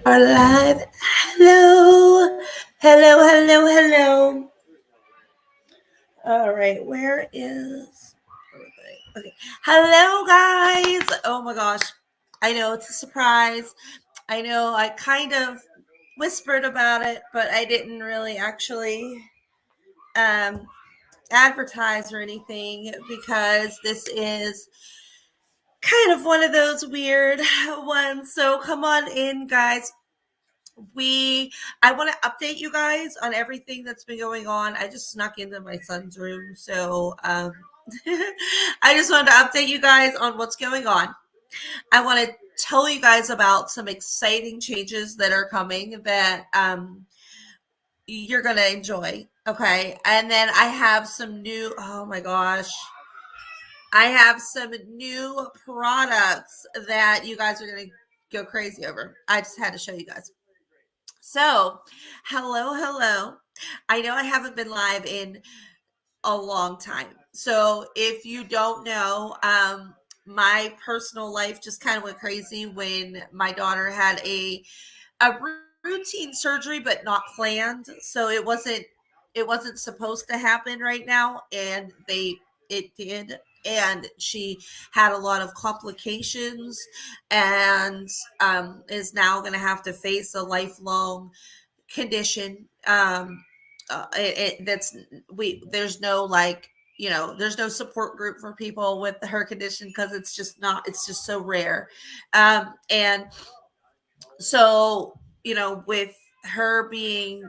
Are live. Hello. Hello, hello, hello. All right, where is everything? Okay. Hello, guys. Oh my gosh. I know it's a surprise. I know I kind of whispered about it, but I didn't really actually um, advertise or anything because this is kind of one of those weird ones. So come on in, guys. I want to update you guys on everything that's been going on. I just snuck into my son's room, so I just wanted to update you guys on what's going on. I want to tell you guys about some exciting changes that are coming that you're gonna enjoy. Okay, and then I have some new. Oh my gosh, I have some new products that you guys are gonna go crazy over. I just had to show you guys. So, hello, hello. I know I haven't been live in a long time. So, if you don't know, my personal life just kind of went crazy when my daughter had a routine surgery, but not planned. So it wasn't supposed to happen right now, and it did. And she had a lot of complications and is now going to have to face a lifelong condition. That's there's no like, there's no support group for people with her condition because it's just so rare. And so, with her being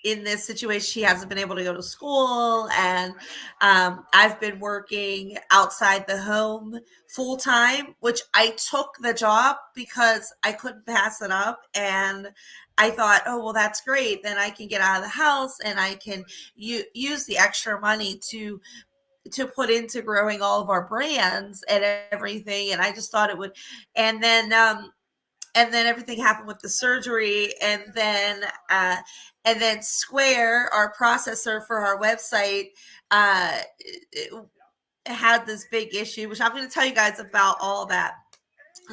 in this situation, she hasn't been able to go to school, and I've been working outside the home full time, which I took the job because I couldn't pass it up. And I thought, oh, well, that's great. Then I can get out of the house and I can use the extra money to put into growing all of our brands and everything. And I just thought it would. And then everything happened with the surgery, and then Square, our processor for our website, it had this big issue, which I'm going to tell you guys about all that.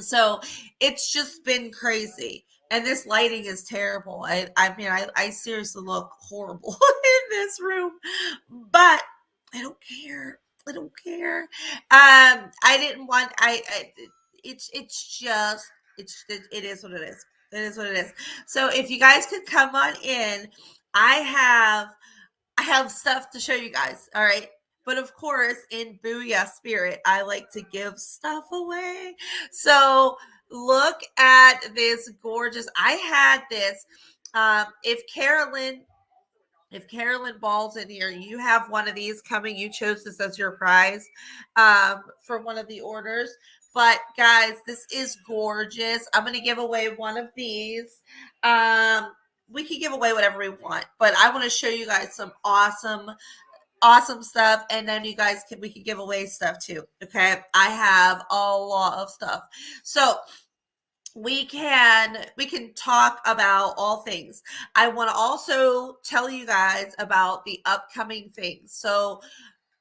So it's just been crazy. And this lighting is terrible. I mean, I seriously look horrible in this room, but I don't care. I don't care. I didn't want, it's just, it is what it is. It is what it is. So if you guys could come on in, I have, I have stuff to show you guys. All right. But of course, in Booyah spirit, I like to give stuff away. So look at this gorgeous. I had this. If Carolyn Ball's in here, you have one of these coming. You chose this as your prize for one of the orders. But guys, this is gorgeous. I'm going to give away one of these. We can give away whatever we want, but I want to show you guys some awesome stuff, and then we can give away stuff too. Okay, I have a lot of stuff, so we can talk about all things. I want to also tell you guys about the upcoming things. So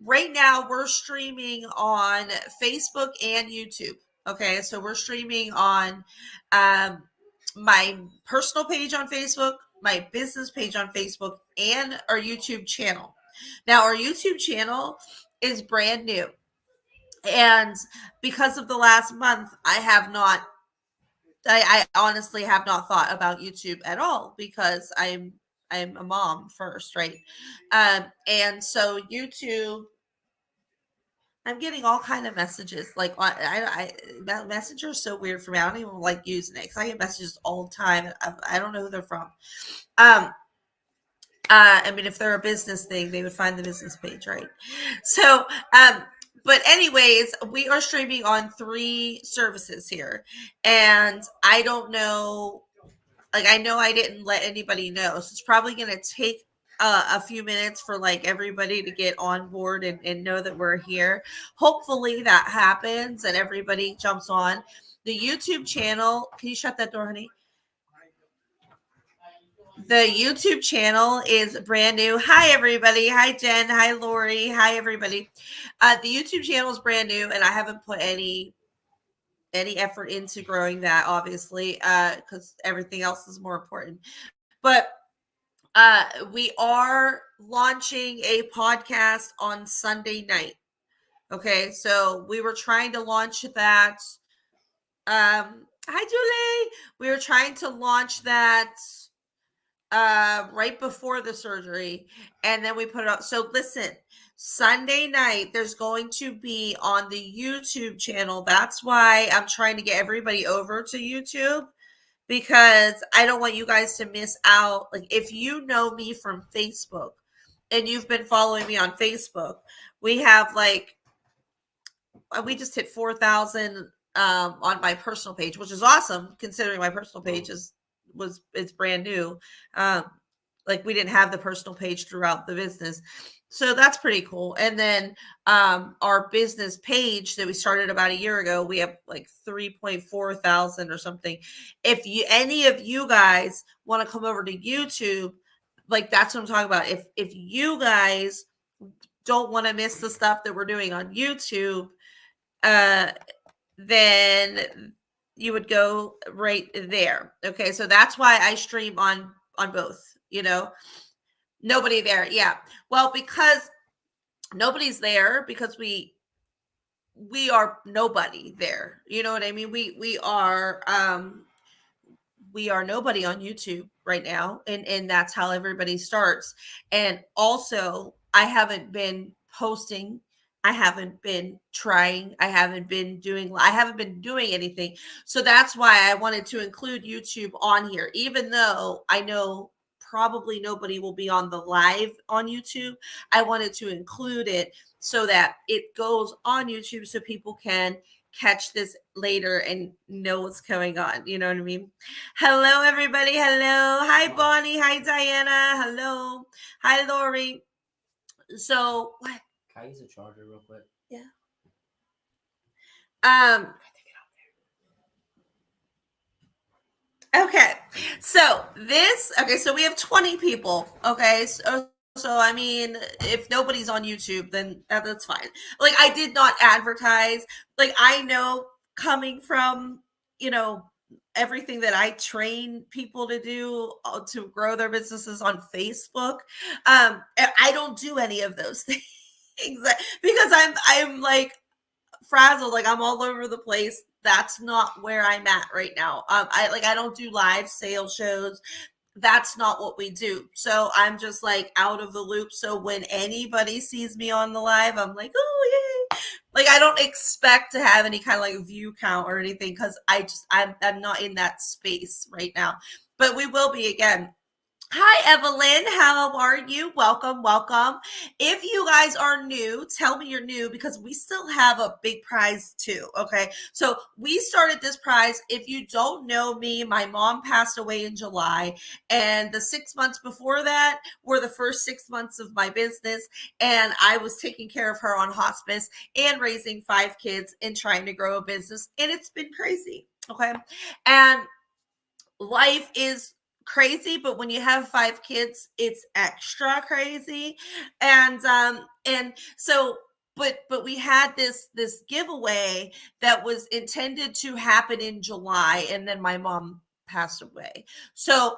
right now we're streaming on Facebook and YouTube. Okay, so we're streaming on my personal page on Facebook, my business page on Facebook, and our YouTube channel. Now, our YouTube channel is brand new. And because of the last month, I honestly have not thought about YouTube at all because I'm a mom first, right? And so YouTube, I'm getting all kind of messages. Like that Messenger is so weird for me. I don't even like using it because I get messages all the time. I don't know who they're from. I mean, if they're a business thing, they would find the business page, right? So, but anyways, we are streaming on 3 services here, and I don't know. Like, I know I didn't let anybody know, so it's probably going to take a few minutes for like everybody to get on board and know that we're here. Hopefully that happens and everybody jumps on the YouTube channel. Can you shut that door, honey? The YouTube channel is brand new. Hi, everybody. Hi, Jen. Hi, Lori. Hi, everybody. The YouTube channel is brand new, and I haven't put any any effort into growing that, obviously, because everything else is more important. But we are launching a podcast on Sunday night. Okay, so we were trying to launch that. Hi Julie. We were trying to launch that right before the surgery, and then we put it up. So listen, Sunday night there's going to be on the YouTube channel. That's why I'm trying to get everybody over to YouTube, because I don't want you guys to miss out. Like, if you know me from Facebook and you've been following me on Facebook, we have like, we just hit 4,000 on my personal page, which is awesome considering my personal page it's brand new. Um, like, we didn't have the personal page throughout the business. So that's pretty cool. And then our business page that we started about a year ago, we have like 3.4 thousand or something. If any of you guys want to come over to YouTube, like, that's what I'm talking about. If you guys don't want to miss the stuff that we're doing on YouTube, then you would go right there. Okay, so that's why I stream on both. Nobody there. Yeah. Well, because nobody's there, because we are nobody there. You know what I mean? We are nobody on YouTube right now, and that's how everybody starts. And also, I haven't been posting, I haven't been trying, I haven't been doing anything. So that's why I wanted to include YouTube on here, even though I know probably nobody will be on the live on YouTube. I wanted to include it so that it goes on YouTube so people can catch this later and know what's going on. You know what I mean? Hello, everybody. Hello. Hi, Bonnie. Hi, Diana. Hello. Hi, Lori. So, what? Can I use a charger real quick? Yeah. Okay. So we have 20 people. Okay. So I mean, if nobody's on YouTube, then that's fine. Like, I did not advertise. Like, I know, coming from, everything that I train people to do to grow their businesses on Facebook, I don't do any of those things because I'm like frazzled. Like, I'm all over the place. That's not where I'm at right now. I don't do live sales shows. That's not what we do. So I'm just like out of the loop. So when anybody sees me on the live, I'm like, oh yay. Like, I don't expect to have any kind of like view count or anything, because I'm not in that space right now. But we will be again. Hi, Evelyn. How are you? Welcome, welcome. If you guys are new, tell me you're new, because we still have a big prize too. Okay. So we started this prize. If you don't know me, my mom passed away in July, and the 6 months before that were the first 6 months of my business. And I was taking care of her on hospice and raising 5 kids and trying to grow a business. And it's been crazy. Okay. And life is crazy, but when you have 5 kids, it's extra crazy. And so, but we had this giveaway that was intended to happen in July, and then my mom passed away. So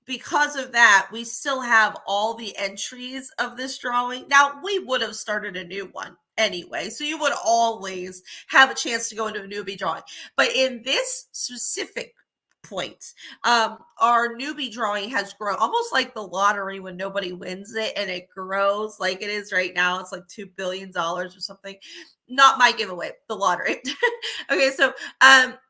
because of that, we still have all the entries of this drawing. Now, we would have started a new one anyway, so you would always have a chance to go into a newbie drawing. But in this specific point, our newbie drawing has grown almost like the lottery when nobody wins it, and it grows like it is right now. It's like $2 billion or something. Not my giveaway, the lottery. Okay, so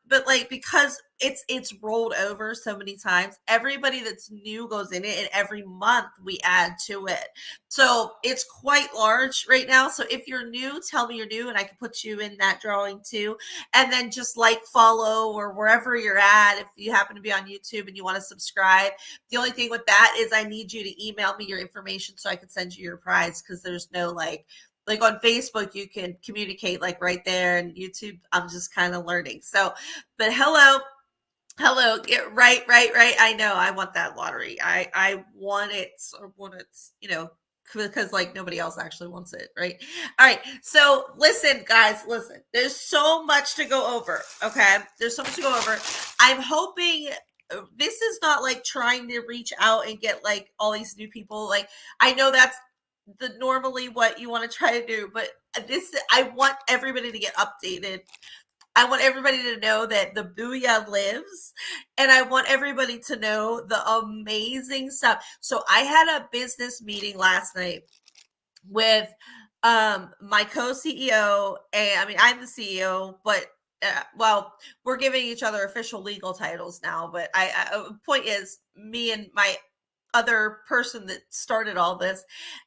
but like, because it's rolled over so many times, everybody that's new goes in it, and every month we add to it. So it's quite large right now. So if you're new, tell me you're new, and I can put you in that drawing too. And then just like, follow, or wherever you're at, if you happen to be on YouTube and you want to subscribe. The only thing with that is I need you to email me your information so I can send you your prize, because there's no like on Facebook, you can communicate like right there, and YouTube, I'm just kind of learning. So, but hello, get right. I know I want that lottery. I want it, or want it, because like nobody else actually wants it, right? All right. So listen, guys, listen. There's so much to go over. Okay. There's so much to go over. I'm hoping this is not like trying to reach out and get like all these new people. Like I know that's the normally what you want to try to do, but this I want everybody to get updated. I want everybody to know that the Booyah lives, and I want everybody to know the amazing stuff. So I had a business meeting last night with my co-CEO, and I mean I'm the CEO, but well, we're giving each other official legal titles now, but point is me and my other person that started all this,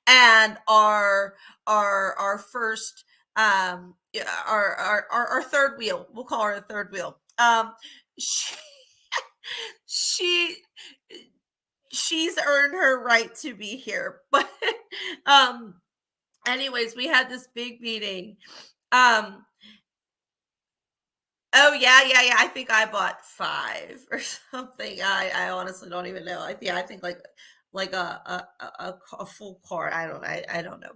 and our first yeah, our third wheel, we'll call her a third wheel. She, she she's earned her right to be here, but um anyways, we had this big meeting. um Oh, yeah, I think I bought 5 or something. I honestly don't even know. I think like a full cart. I don't know.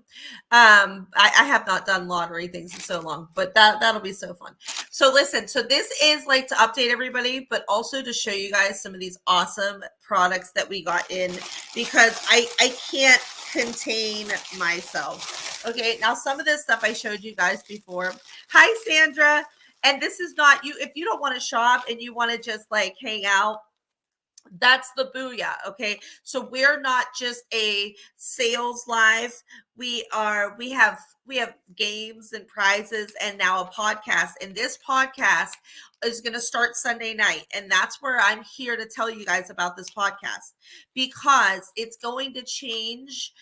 I have not done lottery things in so long, but that'll be so fun. So listen, so this is like to update everybody, but also to show you guys some of these awesome products that we got in, because I can't contain myself. Okay, now some of this stuff I showed you guys before. Hi, Sandra. And this is not you. If you don't want to shop and you want to just like hang out, that's the Booyah. Okay. So we're not just a sales live. We have games and prizes and now a podcast. And this podcast is going to start Sunday night. And that's where I'm here to tell you guys about this podcast, because it's going to change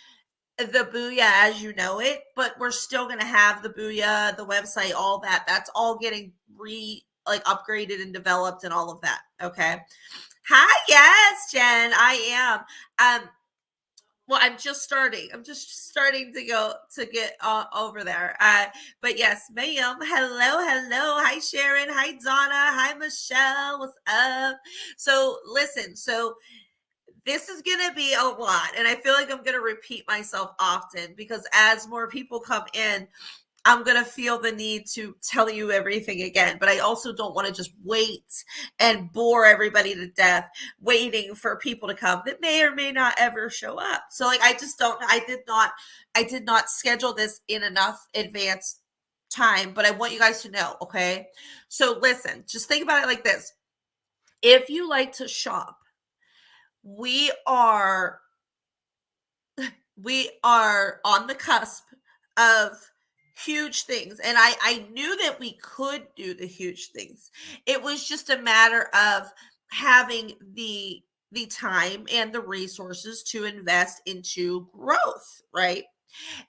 the Booyah as you know it, but we're still going to have the Booyah, the website, all that. That's all getting upgraded and developed and all of that. Okay. Hi, yes, Jen, I am. Well, I'm just starting. I'm just starting to get over there. But yes, ma'am. Hello. Hi, Sharon. Hi, Donna. Hi, Michelle. What's up? So listen. So this is going to be a lot, and I feel like I'm going to repeat myself often, because as more people come in, I'm going to feel the need to tell you everything again. But I also don't want to just wait and bore everybody to death waiting for people to come that may or may not ever show up. So like I did not schedule this in enough advance time, but I want you guys to know, okay? So listen, just think about it like this. If you like to shop, we are on the cusp of huge things, and I knew that we could do the huge things. It was just a matter of having the time and the resources to invest into growth, right?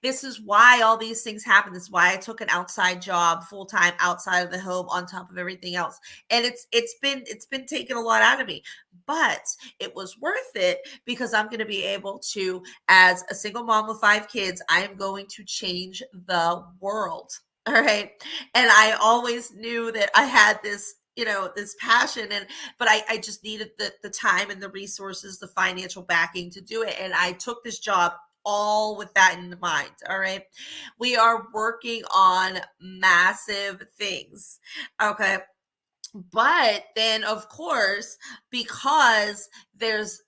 This is why all these things happen. This is why I took an outside job full time outside of the home on top of everything else. And it's been taking a lot out of me. But it was worth it, because I'm going to be able to, as a single mom with 5 kids, I am going to change the world. All right. And I always knew that I had this, this passion, but I just needed the time and the resources, the financial backing to do it. And I took this job all with that in mind. All right. We are working on massive things. Okay. But then, of course, because there's,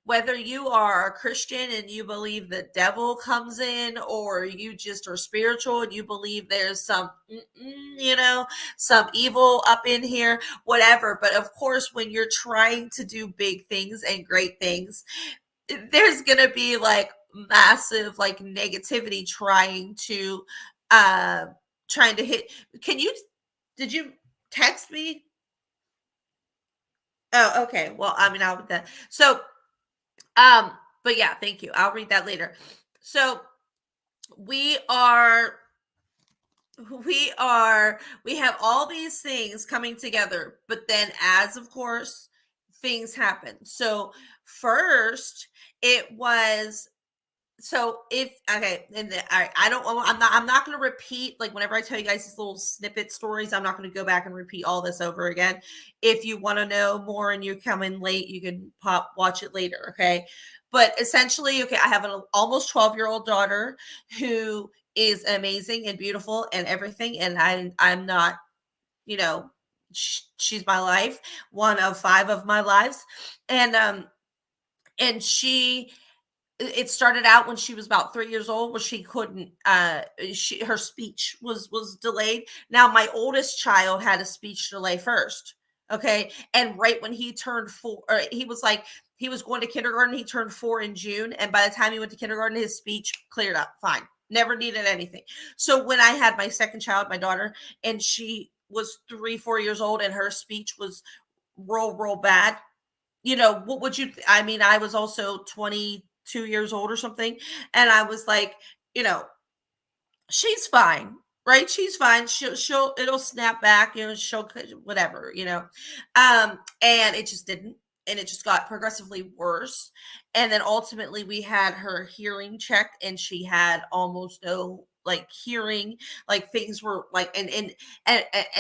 whether you are a Christian and you believe the devil comes in, or you just are spiritual and you believe there's some, some evil up in here, whatever. But of course, when you're trying to do big things and great things, there's going to be like massive like negativity trying to hit. Did you text me? Oh, okay. Well, I mean, I'll with that. So, but yeah, thank you. I'll read that later. So we are, we have all these things coming together, but then as of course, things happen. So first it was So if okay, and I don't I'm not going to repeat, like, whenever I tell you guys these little snippet stories, I'm not going to go back and repeat all this over again. If you want to know more and you come in late, you can pop watch it later, okay? But essentially, okay, I have an almost 12-year-old daughter who is amazing and beautiful and everything, and I'm not, you know, she's my life, one of five of my lives, and she it started out when she was about 3 years old, where she couldn't her speech was delayed. Now my oldest child had a speech delay first, okay, and right when he turned 4, or he was like, he was going to kindergarten, he turned 4 in June, and by the time he went to kindergarten, his speech cleared up fine, never needed anything. So when I had my second child, my daughter, and she was 3 4 years old and her speech was real bad, what would you I mean, I was also 22 years old or something, and I was like, you know, she's fine, right? She's fine. It'll snap back, she'll whatever, and it just didn't. And it just got progressively worse. And then ultimately we had her hearing checked and she had almost no like hearing, like things were like, and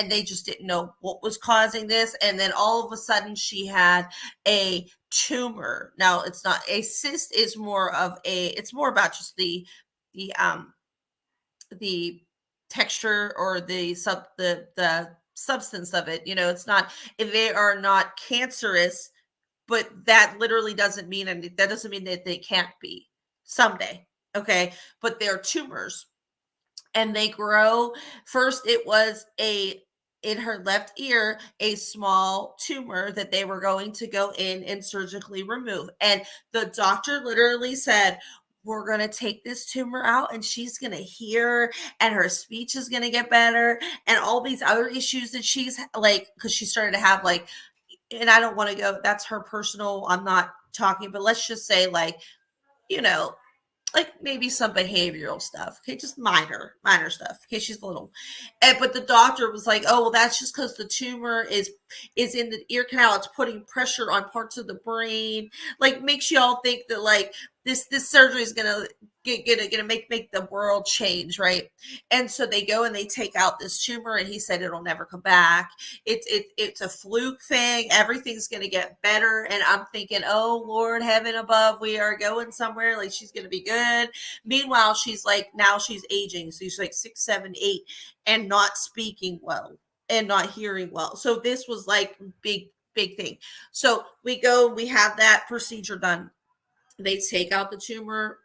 they just didn't know what was causing this. And then all of a sudden she had a tumor. Now it's not a cyst, is more of it's more about just the the texture or the substance of it. It's not, if they are not cancerous, but that literally doesn't mean, and that doesn't mean that they can't be someday. Okay. But they're tumors and they grow. First, it was in her left ear, a small tumor that they were going to go in and surgically remove. And the doctor literally said, we're going to take this tumor out and she's going to hear and her speech is going to get better and all these other issues that she's like, because she started to have like, and I don't want to go, that's her personal, I'm not talking, but let's just say like, you know, like maybe some behavioral stuff. Okay, just minor stuff. Okay, she's little, but the doctor was like, "Oh, well, that's just because the tumor is in the ear canal. It's putting pressure on parts of the brain. Like makes you all think that like this surgery is gonna make the world change, right?" And so they go and they take out this tumor, and he said it'll never come back. It's a fluke thing. Everything's gonna get better. And I'm thinking, oh Lord, heaven above, we are going somewhere. Like she's gonna be good. Meanwhile, she's like, now she's aging. So she's like 6, 7, 8, and not speaking well and not hearing well. So this was like big thing. So we go, we have that procedure done. They take out the tumor,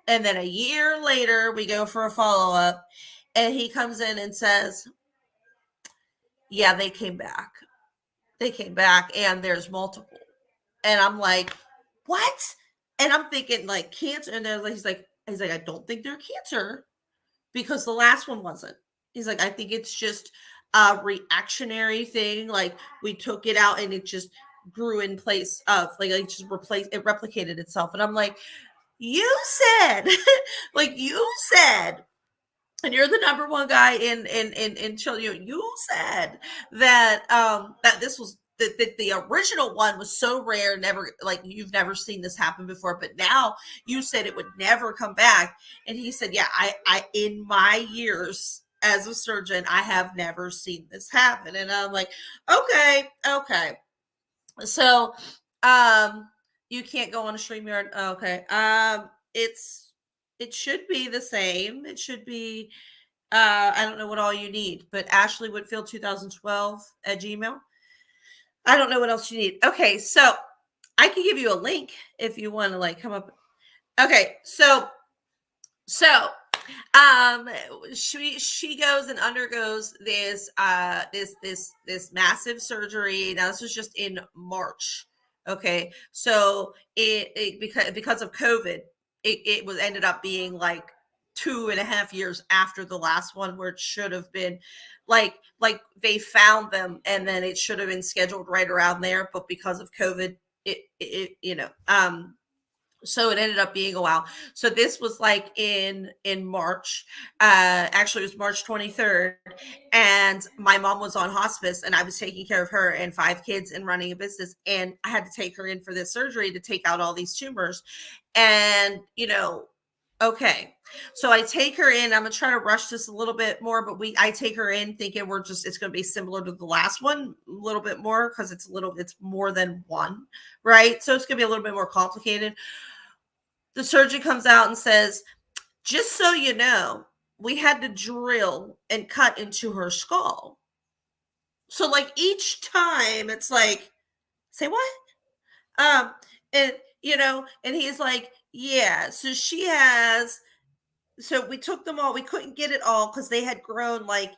and then a year later, we go for a follow up, and he comes in and says, yeah, they came back. They came back, and there's multiple. And I'm like, what? And I'm thinking like cancer. And then he's like, I don't think they're cancer because the last one wasn't. He's like, I think it's just a reactionary thing. Like we took it out and it just grew in place of like it just replaced, it replicated itself. And I'm like, you said, like you said, and you're the number one guy in children. You said that that this was that the original one was so rare, never, like you've never seen this happen before. But now you said it would never come back, and he said, yeah, I in my years as a surgeon, I have never seen this happen. And I'm like, okay. So, you can't go on a StreamYard. Okay. It should be the same. It should be, I don't know what all you need, but Ashley Whitfield 2012 at Gmail. I don't know what else you need. Okay. So I can give you a link if you want to like come up. Okay. So she goes and undergoes this massive surgery. Now this was just in March. Okay, so it because of COVID, it was ended up being like 2.5 years after the last one, where it should have been like they found them and then it should have been scheduled right around there, but because of COVID, so it ended up being a while. So this was like in March. Actually, it was March 23rd, and my mom was on hospice, and I was taking care of her and 5 kids and running a business, and I had to take her in for this surgery to take out all these tumors. And Okay. So I take her in. I'm gonna try to rush this a little bit more, but I take her in thinking it's gonna be similar to the last one, a little bit more because it's more than one, right? So it's gonna be a little bit more complicated. The surgeon comes out and says, just so you know, we had to drill and cut into her skull. So like each time it's like, say what? Um, and and he's like, yeah, so she has so we took them all. We couldn't get it all because they had grown like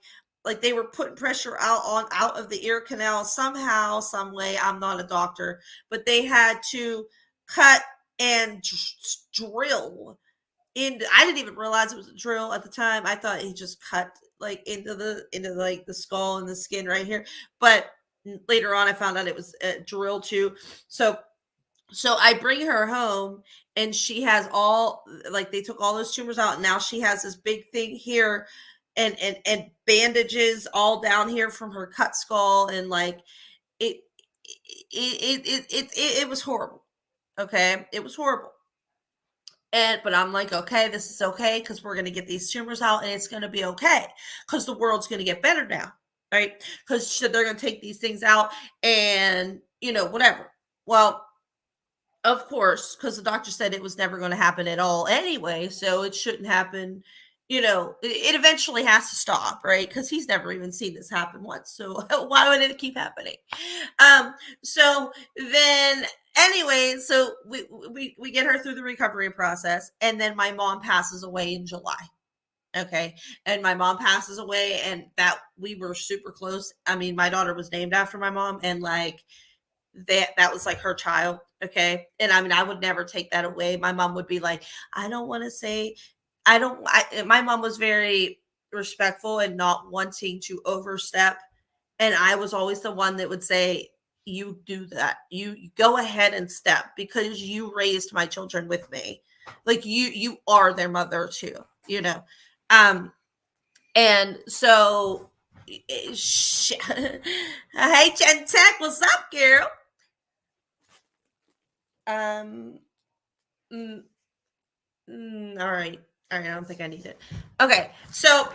they were putting pressure out of the ear canal somehow, some way. I'm not a doctor, but they had to cut and drill in. I didn't even realize it was a drill at the time. I thought he just cut like into like the skull and the skin right here. But later on, I found out it was a drill too. So I bring her home and she has all like they took all those tumors out. And now she has this big thing here and bandages all down here from her cut skull and like it it was horrible. Okay, it was horrible. But I'm like, okay, this is okay because we're gonna get these tumors out and it's gonna be okay because the world's gonna get better now, right? Because they're gonna take these things out and whatever. Well, of course, because the doctor said it was never going to happen at all anyway, so it shouldn't happen. It eventually has to stop, right? Because he's never even seen this happen once. So why would it keep happening? So then anyway, so we get her through the recovery process, and then my mom passes away in July. Okay. And my mom passes away, and that we were super close. I mean, my daughter was named after my mom, and like that was like her child. Okay. And I mean, I would never take that away. My mom would be like, I don't want to say, my mom was very respectful and not wanting to overstep. And I was always the one that would say, you do that. You go ahead and step because you raised my children with me. Like you are their mother too, you know? Um, and so, hey, Chen Tech, what's up, girl? Um, mm, all right. All right. I don't think I need it. Okay. So,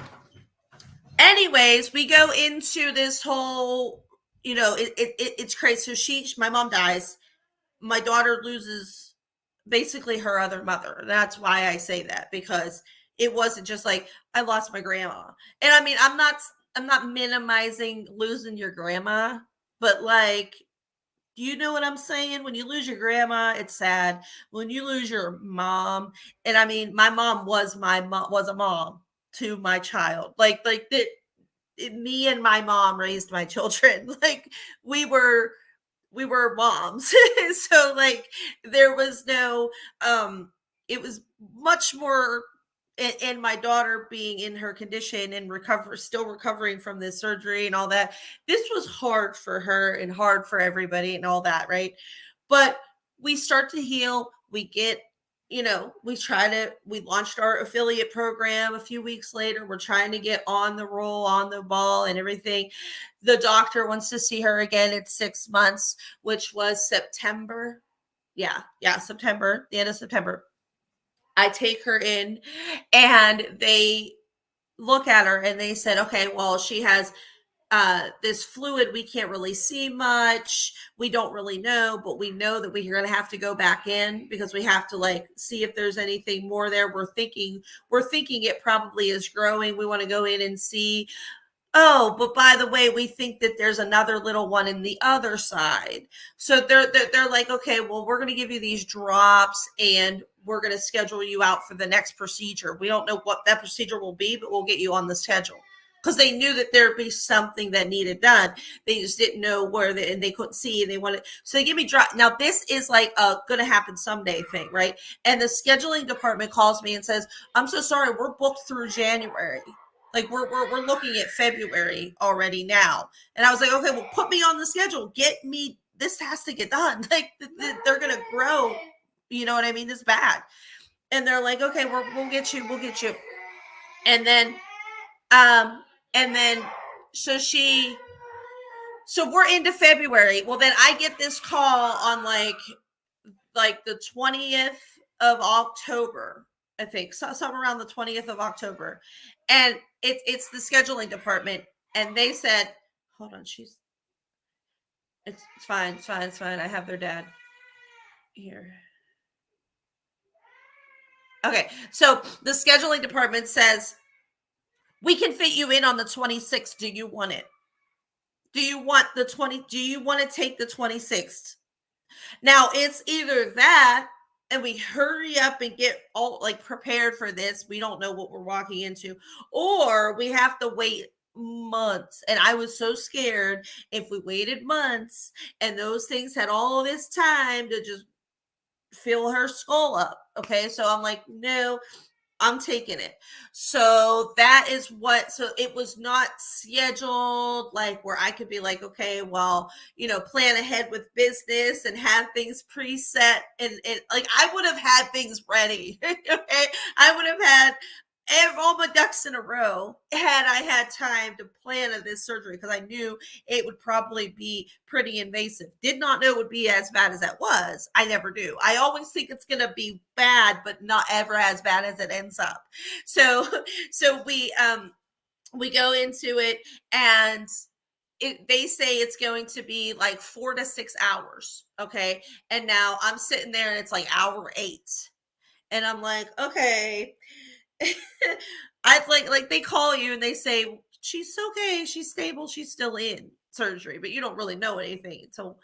anyways, we go into this whole, it's crazy. So my mom dies. My daughter loses basically her other mother. That's why I say that because it wasn't just like I lost my grandma. And I mean, I'm not minimizing losing your grandma, but like you know what I'm saying? When you lose your grandma, it's sad. When you lose your mom, and I mean, my mom was a mom to my child. Like that, me and my mom raised my children. Like we were we were moms. So like there was no it was much more and my daughter being in her condition and still recovering from this surgery and all that. This was hard for her and hard for everybody and all that, right? But we start to heal. We get we launched our affiliate program a few weeks later. We're trying to get on the roll, on the ball, and everything. The doctor wants to see her again at 6 months, which was September. Yeah, September, the end of September. I take her in and they look at her and they said, okay, well, she has this fluid. We can't really see much. We don't really know, but we know that we're going to have to go back in because we have to like see if there's anything more there. We're thinking it probably is growing. We want to go in and see. Oh, but by the way, we think that there's another little one in the other side. So they're like, okay, well, we're going to give you these drops and we're going to schedule you out for the next procedure. We don't know what that procedure will be, but we'll get you on the schedule because they knew that there'd be something that needed done. They just didn't know where and they couldn't see and they wanted. So they give me drop. Now this is like a going to happen someday thing, right? And the scheduling department calls me and says, I'm so sorry, we're booked through January. Like we're looking at February already now. And I was like, okay, well, put me on the schedule. Get me, this has to get done. Like they're going to grow. You know what I mean? This bad. And they're like, okay, we'll get you. We'll get you. And then, um, and then, so so we're into February. Well, then I get this call on like the 20th of October. I think, so somewhere around the 20th of October. And it's the scheduling department. And they said, hold on, it's fine, it's fine, it's fine. I have their dad here. Okay, so the scheduling department says, we can fit you in on the 26th. Do you want it? Do you want do you want to take the 26th? Now it's either that and we hurry up and get all like prepared for this. We don't know what we're walking into, or we have to wait months. And I was so scared if we waited months and those things had all this time to just fill her skull up. Okay. So I'm like, no, I'm taking it. So that is what, so it was not scheduled like where I could be like, okay, well, plan ahead with business and have things preset. And like, I would have had things ready. Okay. I would have had all my ducks in a row had I had time to plan this surgery, because I knew it would probably be pretty invasive. Did not know it would be as bad as that was. I never do. I always think it's going to be bad, but not ever as bad as it ends up. So we go into it, and they say it's going to be like 4 to 6 hours. Okay. And now I'm sitting there and it's like hour 8. And I'm like, okay. I like they call you and they say she's okay, she's stable, she's still in surgery, but you don't really know anything until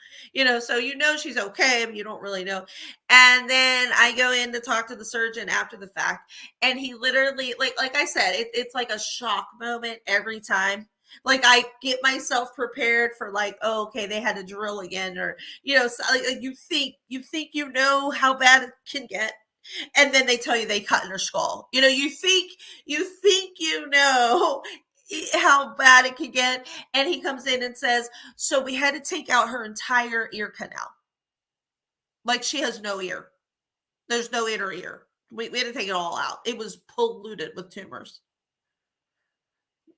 so she's okay, but you don't really know. And then I go in to talk to the surgeon after the fact, and he literally like I said, it's like a shock moment every time. Like I get myself prepared for like, oh, okay, they had to drill again, or so, like you think how bad it can get, and then they tell you they cut in her skull. You think how bad it could get. And he comes in and says, so we had to take out her entire ear canal. Like she has no ear. There's no inner ear. We had to take it all out. It was polluted with tumors.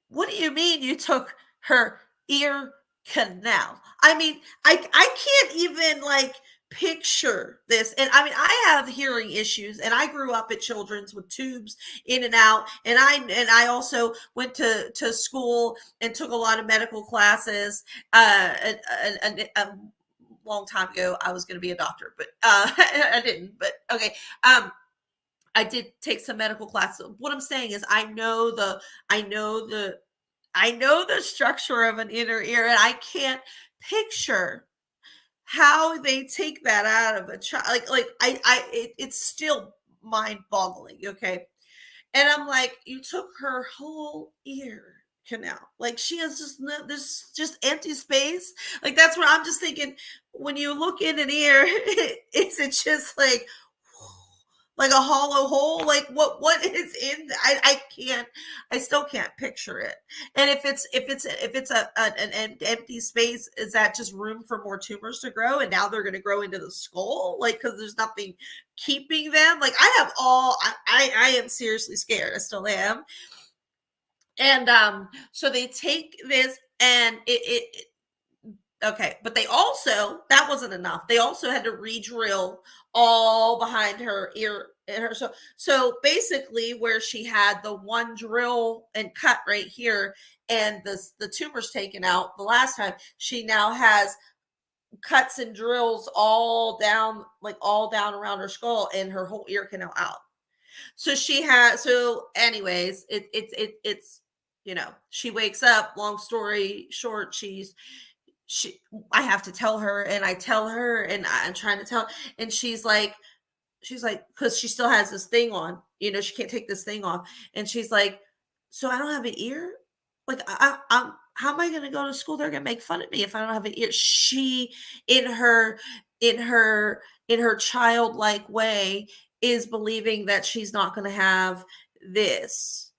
What do you mean you took her ear canal? I mean, I can't even like picture this. And I mean, I have hearing issues, and I grew up at Children's with tubes in and out, and I also went to school and took a lot of medical classes. A long time ago, I was going to be a doctor, but I didn't. But okay. I did take some medical classes. What I'm saying is I know the structure of an inner ear, and I can't picture how they take that out of a child. It's still mind boggling. Okay. And I'm like, you took her whole ear canal. Like she has there's just empty space. Like that's what I'm just thinking. When you look in an ear, is it just like a hollow hole? Like what is in I still can't picture it. And if it's an empty space, is that just room for more tumors to grow, and now they're going to grow into the skull, like because there's nothing keeping them? Like I am seriously scared. I still am. And so they take this, and it okay, but they also, that wasn't enough. They also had to re-drill all behind her ear and her. So basically, where she had the one drill and cut right here, and the tumors taken out the last time, she now has cuts and drills all down around her skull, and her whole ear canal out. So anyways, it's she wakes up. Long story short, I have to tell her, and I tell her, and I'm trying to tell, and she's like, because she still has this thing on, she can't take this thing off. And she's like, so I don't have an ear? Like, I'm how am I going to go to school? They're going to make fun of me if I don't have an ear. She, in her, in her, in her childlike way, is believing that she's not going to have this.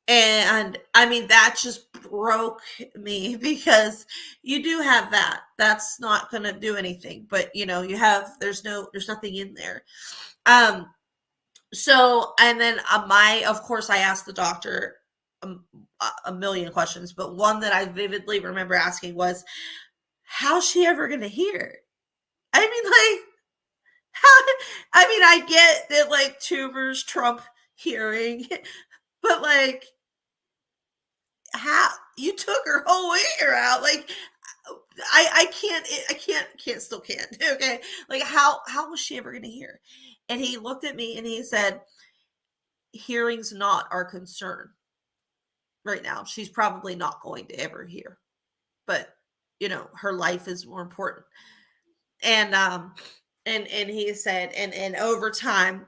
And I mean, that just broke me, because you do have that. That's not going to do anything, but there's nothing in there. So, and then of course, I asked the doctor a million questions, but one that I vividly remember asking was, how's she ever going to hear? I mean, like, I get that like tumors trump hearing, but like, how you took her whole ear out? Like, I can't, still can't. Okay, like how was she ever going to hear? And he looked at me and he said, "Hearing's not our concern right now. She's probably not going to ever hear, but her life is more important." And and he said, and over time,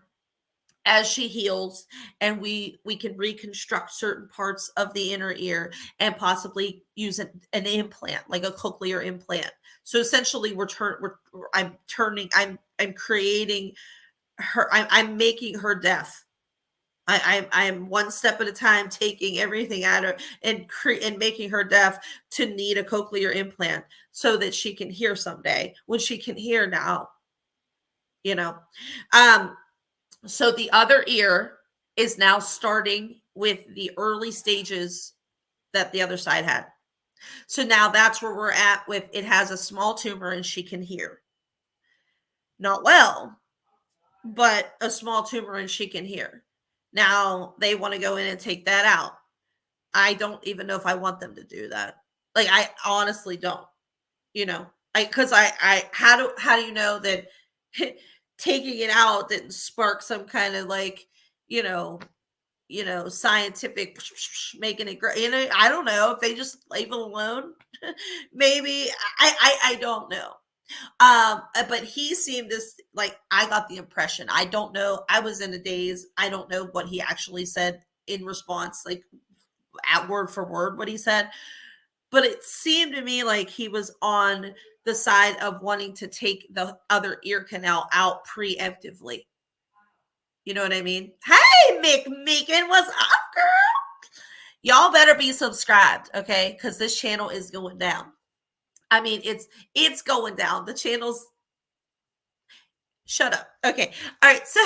as she heals and we can reconstruct certain parts of the inner ear and possibly use an implant, like a cochlear implant. So essentially I'm creating her, I'm making her deaf. I'm one step at a time taking everything out of and making her deaf to need a cochlear implant so that she can hear someday when she can hear now, you know. um so the other ear is now starting with the early stages that the other side had. So now that's where we're at with, it has a small tumor and she can hear. Not well, but a small tumor and she can hear. Now they want to go in and take that out. I don't even know if I want them to do that. Like, I honestly don't, you know. I how do you know that taking it out didn't spark some kind of, like, you know, scientific making it great. I don't know if they just leave it alone. Maybe. I don't know. But he seemed this, like, I got the impression. I don't know. I was in a daze. I don't know what he actually said in response, like at word for word what he said. But it seemed to me like he was on the side of wanting to take the other ear canal out preemptively. You know what I mean? Hey, Mick Meekin, what's up, girl? Y'all better be subscribed, okay? Because this channel is going down. I mean, it's going down. The channel's, shut up. Okay. All right. So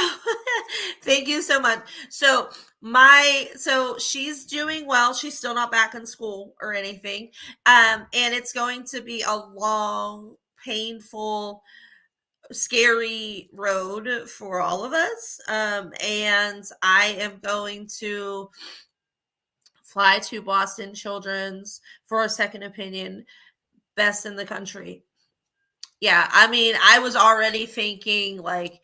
thank you so much. So she's doing well. She's still not back in school or anything. And it's going to be a long, painful, scary road for all of us. And I am going to fly to Boston Children's for a second opinion, best in the country. Yeah, I mean, I was already thinking, like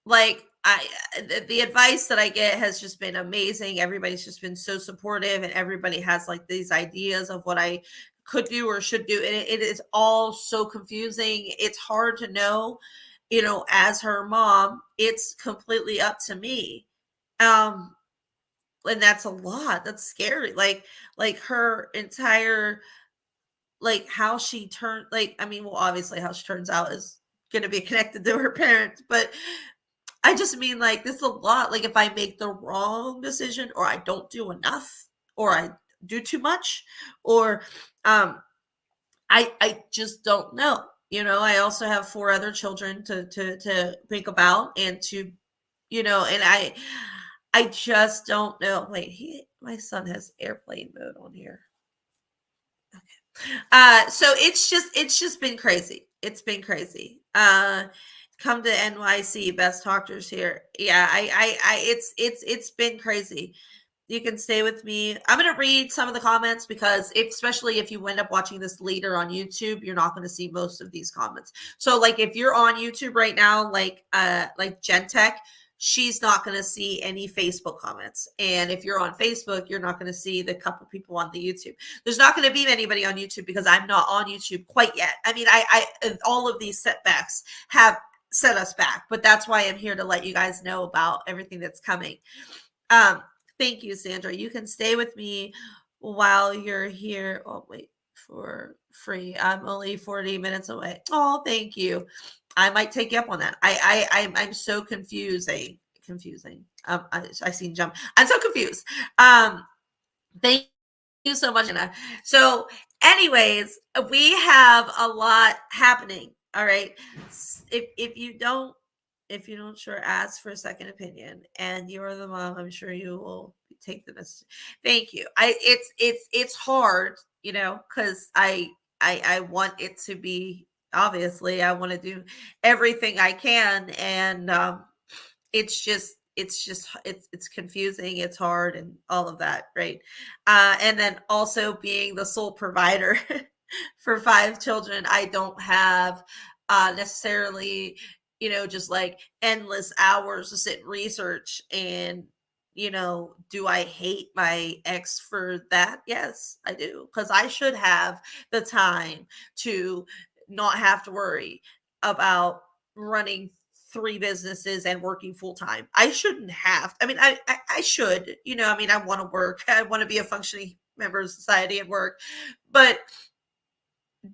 the advice that I get has just been amazing. Everybody's just been so supportive, and everybody has like these ideas of what I could do or should do, and it is all so confusing. It's hard to know, as her mom. It's completely up to me. Um and that's a lot. That's scary. Like her entire, like, how she turned, like, I mean, well, obviously how she turns out is going to be connected to her parents, but I just mean, like, this is a lot. Like, if I make the wrong decision, or I don't do enough, or I do too much, or I just don't know. I also have 4 other children to think about, and to, and I just don't know. Wait, my son has airplane mode on here. So it's just been crazy. It's been crazy. Come to NYC, best doctors here. Yeah, it's been crazy. You can stay with me. I'm going to read some of the comments, because especially if you end up watching this later on YouTube, you're not going to see most of these comments. So, like, if you're on YouTube right now, like Gentech, she's not going to see any Facebook comments. And if you're on Facebook, you're not going to see the couple people on the YouTube. There's not going to be anybody on YouTube, because I'm not on YouTube quite yet. I mean, I all of these setbacks have set us back, but that's why I'm here to let you guys know about everything that's coming. Thank you, Sandra. You can stay with me while you're here. Oh, wait, for free. I'm only 40 minutes away. Oh, thank you. I might take you up on that. I'm so confusing. I seen jump. I'm so confused. Thank you so much, Anna. So, anyways, we have a lot happening. All right. If you don't sure, ask for a second opinion, and you're the mom, I'm sure you will take the message. Thank you. It's hard, because I want it to be, obviously I want to do everything I can, and it's just, it's just it's confusing, it's hard, and all of that, right? And then also being the sole provider for 5 children, I don't have necessarily, just like endless hours to sit and research. And do I hate my ex for that? Yes, I do, because I should have the time to not have to worry about running 3 businesses and working full time. I shouldn't have. I mean, I should. I mean, I want to work. I want to be a functioning member of society and work. But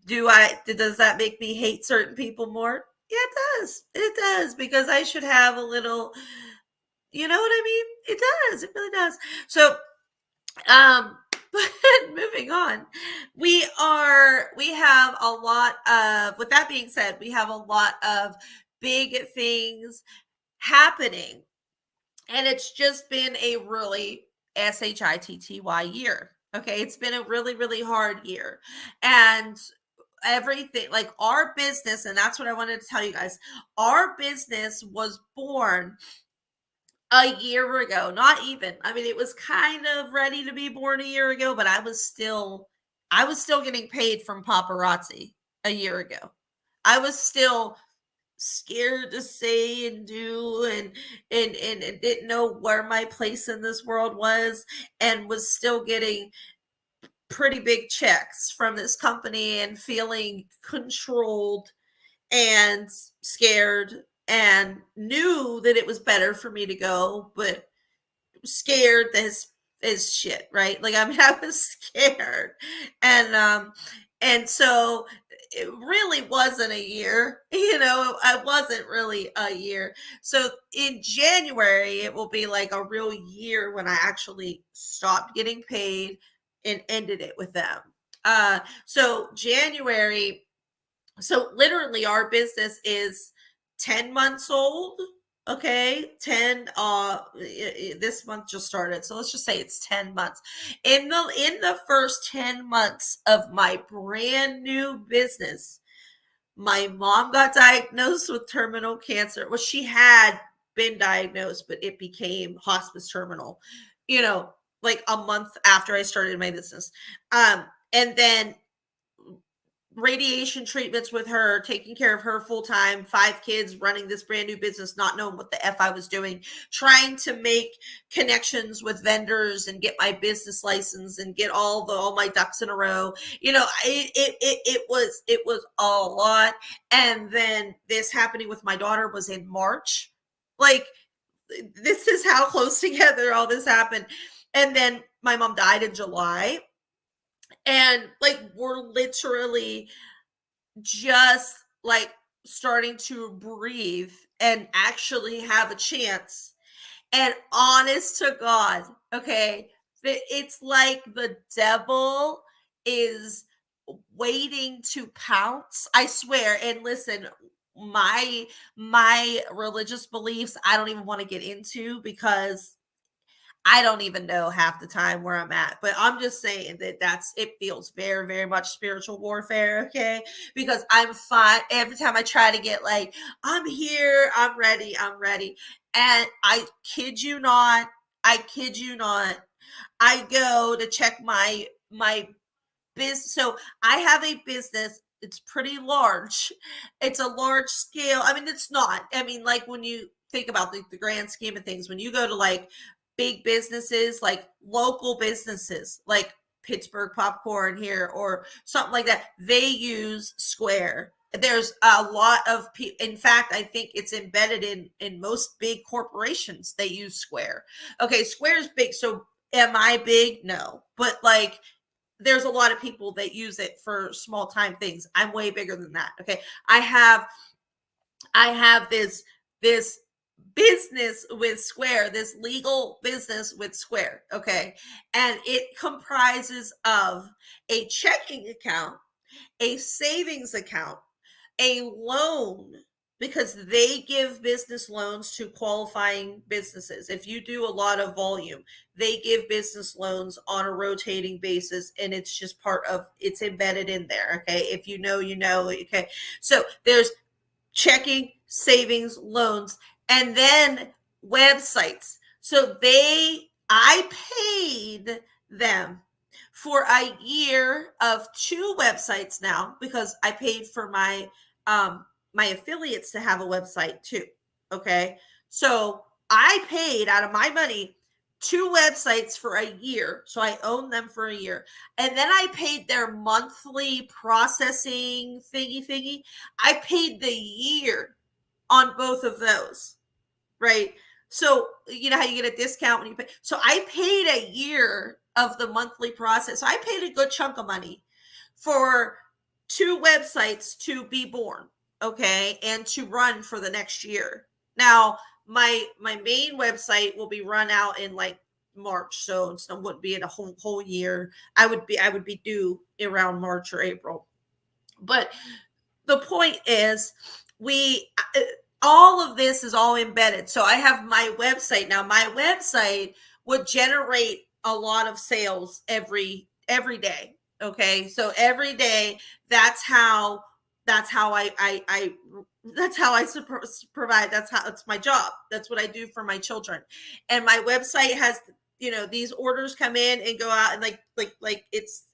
does that make me hate certain people more? Yeah, it does. It does, because I should have a little. You know what I mean? It does. It really does. So, but moving on, we have a lot of, with that being said, we have a lot of big things happening, and it's just been a really shitty year. Okay, it's been a really, really hard year. And everything, like our business, and that's what I wanted to tell you guys, our business was born a year ago. Not even, I mean, it was kind of ready to be born a year ago, but I was still getting paid from paparazzi a year ago. I was still scared to say and do, and didn't know where my place in this world was, and was still getting pretty big checks from this company and feeling controlled and scared, and knew that it was better for me to go, but scared as shit, right? Like, I mean, I was scared. And so it really wasn't a year. I wasn't really a year. So in January, it will be like a real year when I actually stopped getting paid and ended it with them. So January, so literally our business is 10 months old. Okay, 10 this month just started, so let's just say it's 10 months. In the first 10 months of my brand new business, my mom got diagnosed with terminal cancer. Well, she had been diagnosed, but it became hospice terminal, like a month after I started my business. And then radiation treatments with her, taking care of her full time, 5 kids, running this brand new business, not knowing what the F I was doing, trying to make connections with vendors and get my business license and get all my ducks in a row. It was a lot. And then this happening with my daughter was in March. Like, this is how close together all this happened. And then my mom died in July. And like, we're literally just like starting to breathe and actually have a chance. And honest to God, okay, it's like the devil is waiting to pounce. I swear. And listen, my religious beliefs, I don't even want to get into, because I don't even know half the time where I'm at, but I'm just saying that it feels very, very much spiritual warfare, okay? Because I'm fine every time I try to get like, I'm here, I'm ready. And I kid you not, I go to check my business. So I have a business. It's pretty large. It's a large scale. I mean, it's not. I mean, like, when you think about the grand scheme of things, when you go to like big businesses, like local businesses, like Pittsburgh Popcorn here or something like that, they use Square. There's a lot of people. In fact, I think it's embedded in most big corporations. They use Square. Okay, Square's big. So am I big? No, but like, there's a lot of people that use it for small time things. I'm way bigger than that. Okay. I have this business with Square, this legal business with Square. Okay. And it comprises of a checking account, a savings account, a loan, because they give business loans to qualifying businesses. If you do a lot of volume, they give business loans on a rotating basis, and it's just it's embedded in there. Okay. If you know, you know. Okay. So there's checking, savings, loans, and then websites. So I paid them for a year of 2 websites now, because I paid for my affiliates to have a website too. Okay. So I paid out of my money 2 websites for a year. So I owned them for a year. And then I paid their monthly processing thingy. I paid the year on both of those, right? So you know how you get a discount when you pay. So I paid a year of the monthly process. So I paid a good chunk of money for 2 websites to be born, okay, and to run for the next year. Now, my main website will be run out in like March, so it wouldn't be in a whole year. I would be due around March or April. But the point is, we all of this is all embedded. So I have my website now. My website would generate a lot of sales every day. Okay, so every day, that's how I that's how I provide. That's my job. That's what I do for my children. And my website has, these orders come in and go out, and like it's,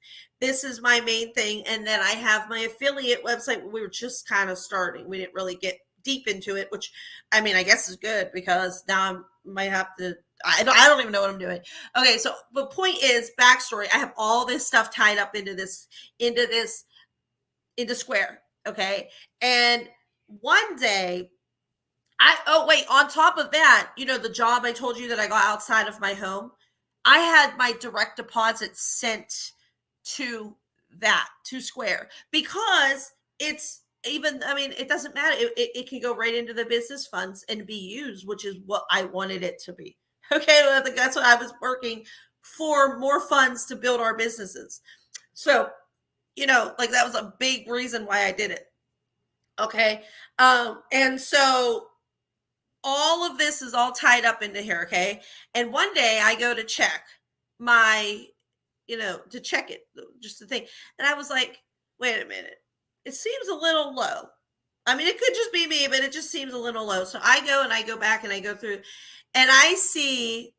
this is my main thing. And then I have my affiliate website. We were just kind of starting. We didn't really get deep into it, which, I mean, I guess is good, because now I might have to, I don't even know what I'm doing. Okay. So the point is, backstory, I have all this stuff tied up into Square. Okay. And one day, on top of that, the job I told you that I got outside of my home, I had my direct deposit sent to Square, because it's even, I mean, it doesn't matter. It can go right into the business funds and be used, which is what I wanted it to be. Okay. Well, I think that's what I was working for, more funds to build our businesses. So, like, that was a big reason why I did it. Okay. And so all of this is all tied up into here. Okay. And one day I go to check my, to check it, just to think. And I was like, wait a minute, it seems a little low. I mean, it could just be me, but it just seems a little low. So I go back and I go through, and I see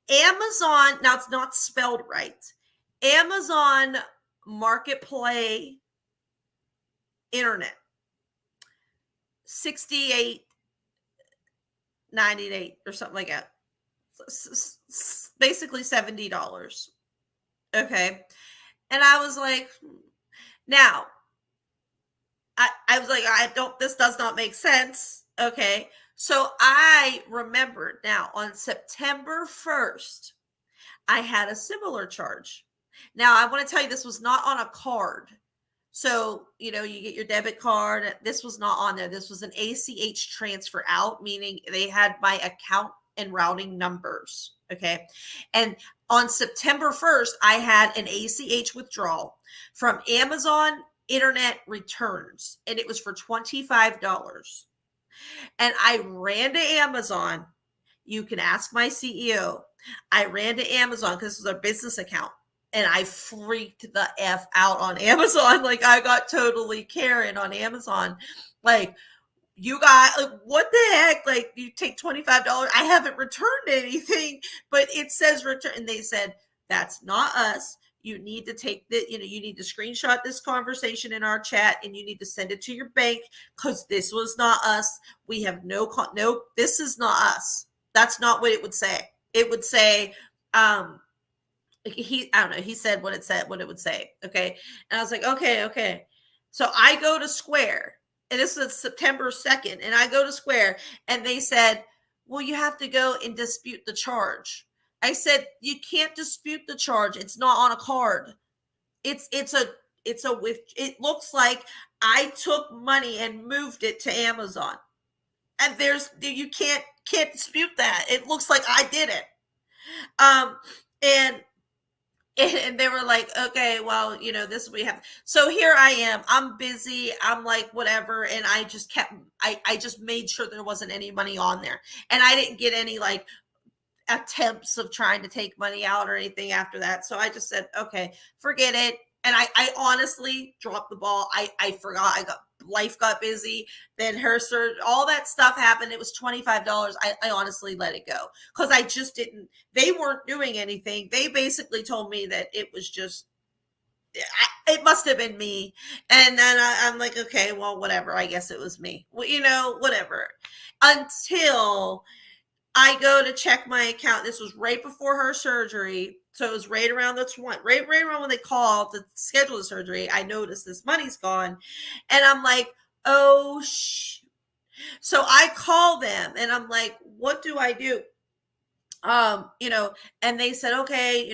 Amazon. Now, it's not spelled right. Amazon Marketplace Internet, 68.98 or something like that. Basically $70. Okay. And I was like, now, I was like, this does not make sense. Okay. So I remembered, now on September 1st, I had a similar charge. Now, I want to tell you, this was not on a card. So, you get your debit card. This was not on there. This was an ACH transfer out, meaning they had my account and routing numbers. Okay. And on September 1st, I had an ACH withdrawal from Amazon Internet Returns, and it was for $25. And I ran to Amazon. You can ask my CEO. I ran to Amazon because this was a business account. And I freaked the F out on Amazon. Like, I got totally Karen on Amazon. Like, you got, like, what the heck? Like, you take $25. I haven't returned anything, but it says return. And they said, that's not us. You need to take you need to screenshot this conversation in our chat, and you need to send it to your bank, because this was not us. We have no, this is not us. That's not what it would say. It would say, I don't know. He said what it would say. Okay. And I was like, okay. So I go to Square, and this was September 2nd. And I go to Square, and they said, well, you have to go and dispute the charge. I said, you can't dispute the charge. It's not on a card. It looks like I took money and moved it to Amazon. And you can't dispute that. It looks like I did it. And they were like, okay, well, this we have. So here I am. I'm busy. I'm like, whatever. And I just I just made sure there wasn't any money on there. And I didn't get any like attempts of trying to take money out or anything after that. So I just said, okay, forget it. And I honestly dropped the ball. I forgot. life got busy. Then all that stuff happened. It was $25. I honestly let it go because I just didn't. They weren't doing anything. They basically told me that it was just. It must have been me, and then I'm like, okay, well, whatever. I guess it was me. Well, whatever. Until I go to check my account. This was right before her surgery. So it was right around right around when they called to schedule the surgery. I noticed this money's gone. And I'm like, oh, so I call them and I'm like, what do I do? And they said, okay,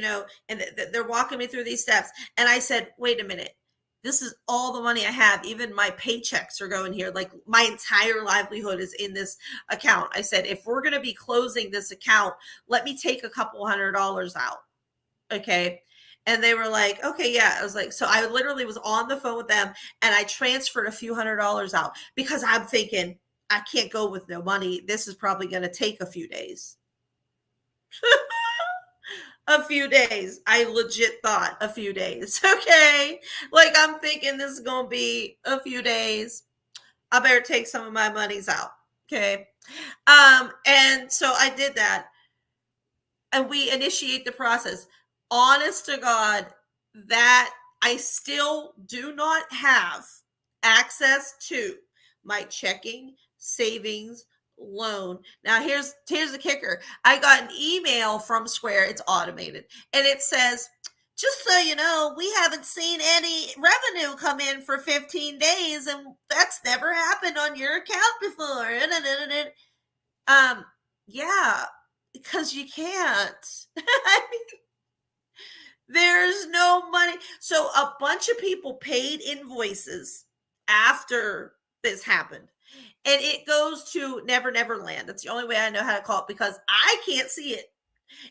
and they're walking me through these steps. And I said, wait a minute. This is all the money I have. Even my paychecks are going here. Like my entire livelihood is in this account. I said, if we're going to be closing this account, let me take a couple $100 out. Okay. And they were like, okay, yeah. I was like, so I literally was on the phone with them and I transferred a few $100 out because I'm thinking I can't go with no money. This is probably going to take a few days. A few days. I legit thought a few days. Okay. Like I'm thinking this is going to be a few days. I better take some of my monies out. Okay. And so I did that and we initiate the process. Honest to God, that I still do not have access to my checking, savings, loan. Now here's the kicker. I got an email from Square. It's automated. And it says, just so you know, we haven't seen any revenue come in for 15 days and that's never happened on your account before. Yeah, because you can't. I mean, there's no money. So a bunch of people paid invoices after this happened. And it goes to Never Never Land. That's the only way I know how to call it because I can't see it.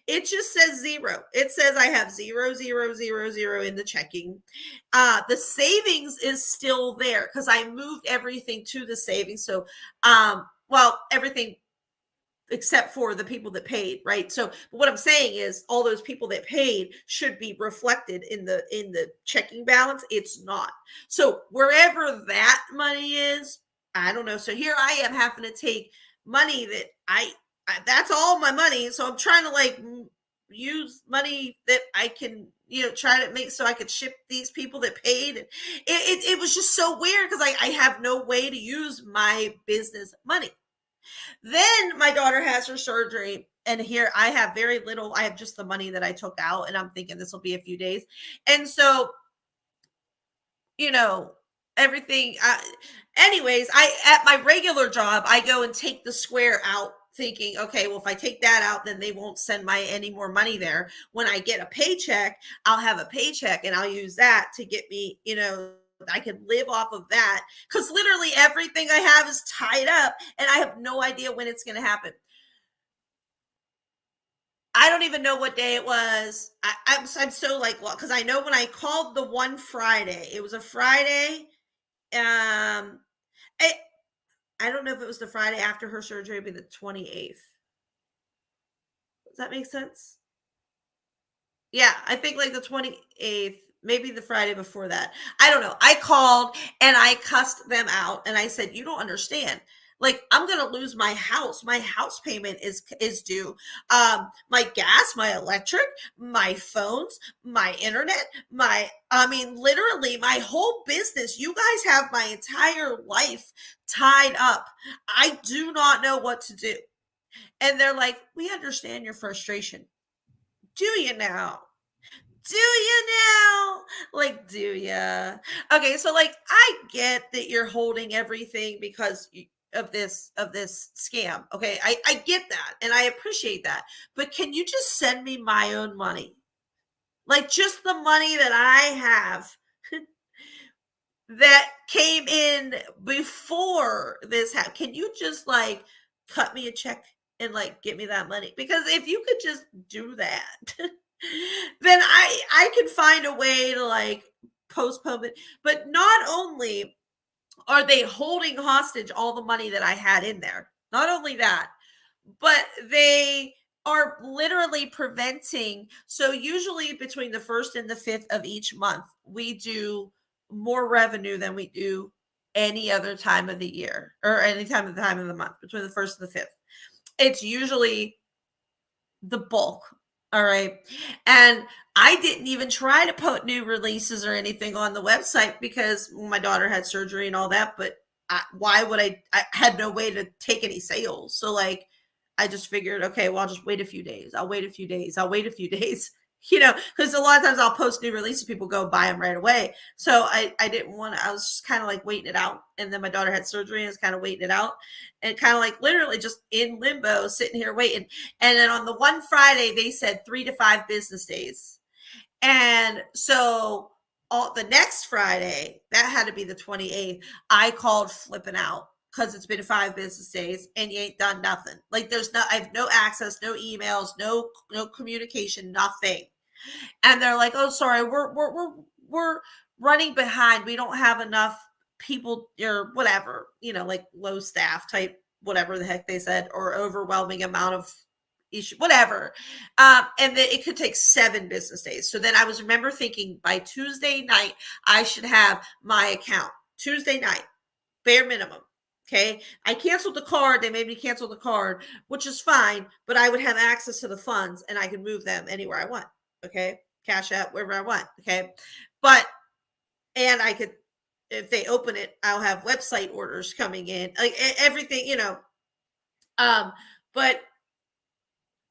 It just says zero. It says I have 0, 0, 0, 0 in the checking. The savings is still there because I moved everything to the savings. So, everything except for the people that paid, right? So what I'm saying is all those people that paid should be reflected in the checking balance. It's not. So wherever that money is, I don't know. So here I am having to take money that I that's all my money. So I'm trying to like use money that I can, try to make so I could ship these people that paid. And it was just so weird because I have no way to use my business money. Then my daughter has her surgery, and here I have very little. I have just the money that I took out, and I'm thinking this will be a few days. And so, everything. Anyways, at my regular job, I go and take the Square out, thinking, okay, well, if I take that out, then they won't send any more money there. When I get a paycheck, I'll have a paycheck, and I'll use that to get me, I could live off of that because literally everything I have is tied up and I have no idea when it's going to happen. I don't even know what day it was. I'm so like, well, because I know when I called the one Friday, it was a Friday. I don't know if it was the Friday after her surgery, it'd be the 28th. Does that make sense? Yeah, I think like the 28th, maybe the Friday before that. I don't know. I called and I cussed them out and I said, "You don't understand. Like I'm going to lose my house. My house payment is due. My gas, my electric, my phones, my internet, literally my whole business. You guys have my entire life tied up. I do not know what to do." And they're like, "We understand your frustration. Do you now? Do you now? Like, do ya?" Okay, so like I get that you're holding everything because of this scam. Okay, I get that and I appreciate that. But can you just send me my own money? Like just the money that I have that came in before this happened. Can you just like cut me a check and like get me that money? Because if you could just do that, then I could find a way to like postpone it. But not only are they holding hostage all the money that I had in there, not only that, but they are literally preventing. So usually between the 1st and the 5th of each month, we do more revenue than we do any other time of the year or any time of the month between the 1st and the 5th. It's usually the bulk. All right. And I didn't even try to put new releases or anything on the website because my daughter had surgery and all that. But why would I had no way to take any sales. So, like, I just figured, okay, well, I'll just wait a few days. I'll wait a few days. I'll wait a few days, because a lot of times I'll post new releases, people go buy them right away. So I didn't want to, I was just kind of like waiting it out. And then my daughter had surgery and was kind of waiting it out and kind of like literally just in limbo, sitting here waiting. And then on the one Friday, they said 3 to 5 business days. And so the next Friday, that had to be the 28th, I called flipping out because it's been 5 business days and you ain't done nothing. Like I have no access, no emails, no communication, nothing. And they're like, "Oh, sorry, we're running behind. We don't have enough people or whatever, like low staff type, whatever the heck they said, or overwhelming amount of issue, whatever." And then it could take 7 business days. So then I remember thinking by Tuesday night, I should have my account. Tuesday night, bare minimum. Okay. I canceled the card. They made me cancel the card, which is fine, but I would have access to the funds and I could move them anywhere I want. Okay. Cash out wherever I want. Okay. And I could, if they open it, I'll have website orders coming in, like everything, but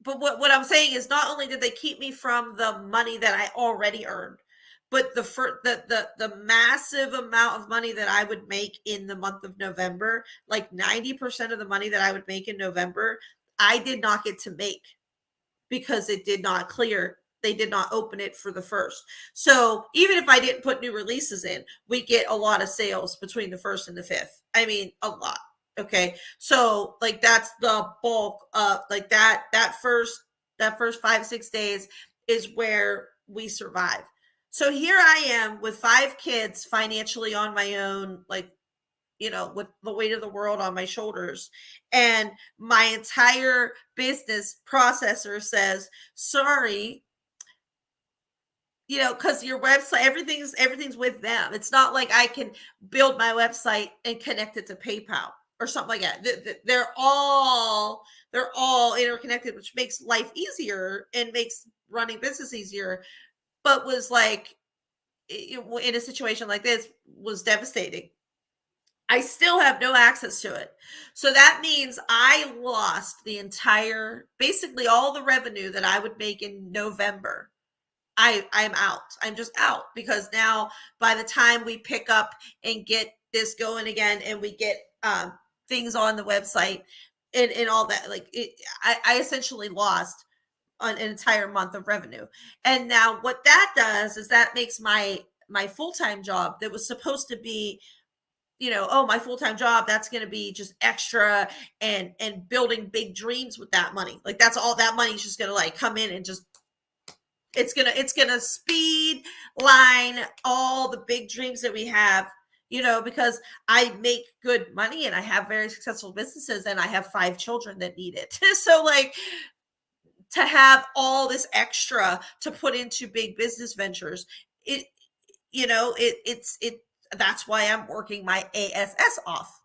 what I'm saying is not only did they keep me from the money that I already earned, but the massive amount of money that I would make in the month of November, like 90% of the money that I would make in November, I did not get to make because it did not clear. They did not open it for the 1st. So even if I didn't put new releases in, we get a lot of sales between the 1st and the 5th. I mean, a lot. Okay. So like that's the bulk of like that first 5-6 days is where we survive. So here I am with 5 kids financially on my own, like, with the weight of the world on my shoulders. And my entire business processor says, sorry, because your website, everything's with them. It's not like I can build my website and connect it to PayPal or something like that. They're all interconnected, which makes life easier and makes running business easier. But was like, in a situation like this, was devastating. I still have no access to it. So that means I lost basically all the revenue that I would make in November. I'm out. I'm just out because now by the time we pick up and get this going again and we get things on the website and all that, like I essentially lost an entire month of revenue. And now what that does is that makes my full-time job that was supposed to be, my full-time job, that's going to be just extra and building big dreams with that money. Like that's all that money is just going to like come in and just, it's going to speed line all the big dreams that we have, because I make good money and I have very successful businesses and I have 5 children that need it. So like to have all this extra to put into big business ventures, that's why I'm working my ASS off.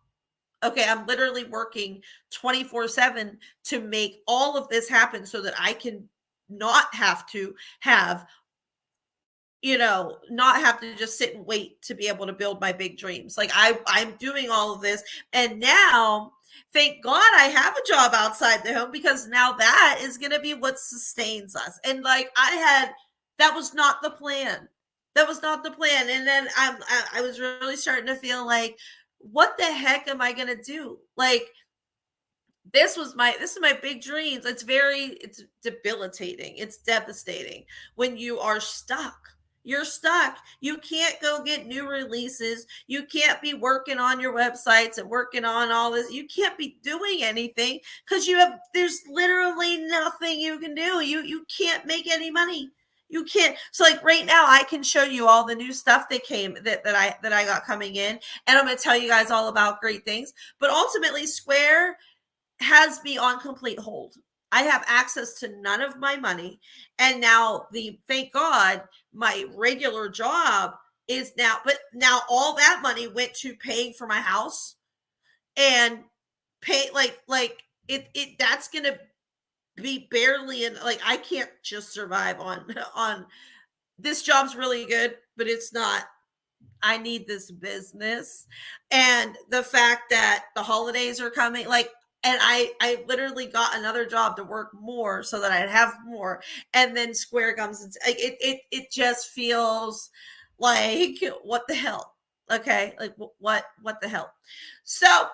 Okay, I'm literally working 24/7 to make all of this happen so that I can not have to just sit and wait to be able to build my big dreams. Like I'm doing all of this. And now, thank God I have a job outside the home because now that is going to be what sustains us. And like that was not the plan. That was not the plan. And then I was really starting to feel like, what the heck am I going to do? Like, this is my big dreams. It's debilitating. It's devastating when you are stuck. You're stuck. You can't go get new releases. You can't be working on your websites and working on all this. You can't be doing anything because there's literally nothing you can do. You can't make any money. You can't. So like right now I can show you all the new stuff that I got coming in, and I'm going to tell you guys all about great things. But ultimately Square has me on complete hold. I have access to none of my money. And now thank God, my regular job is now, but now all that money went to paying for my house and pay like it that's gonna be barely in, like, I can't just survive on on this job's really good, but it's not. I need this business. And the fact that the holidays are coming, like, and I literally got another job to work more so that I'd have more. And then Square comes and like it just feels like what the hell? Okay? Like what the hell? So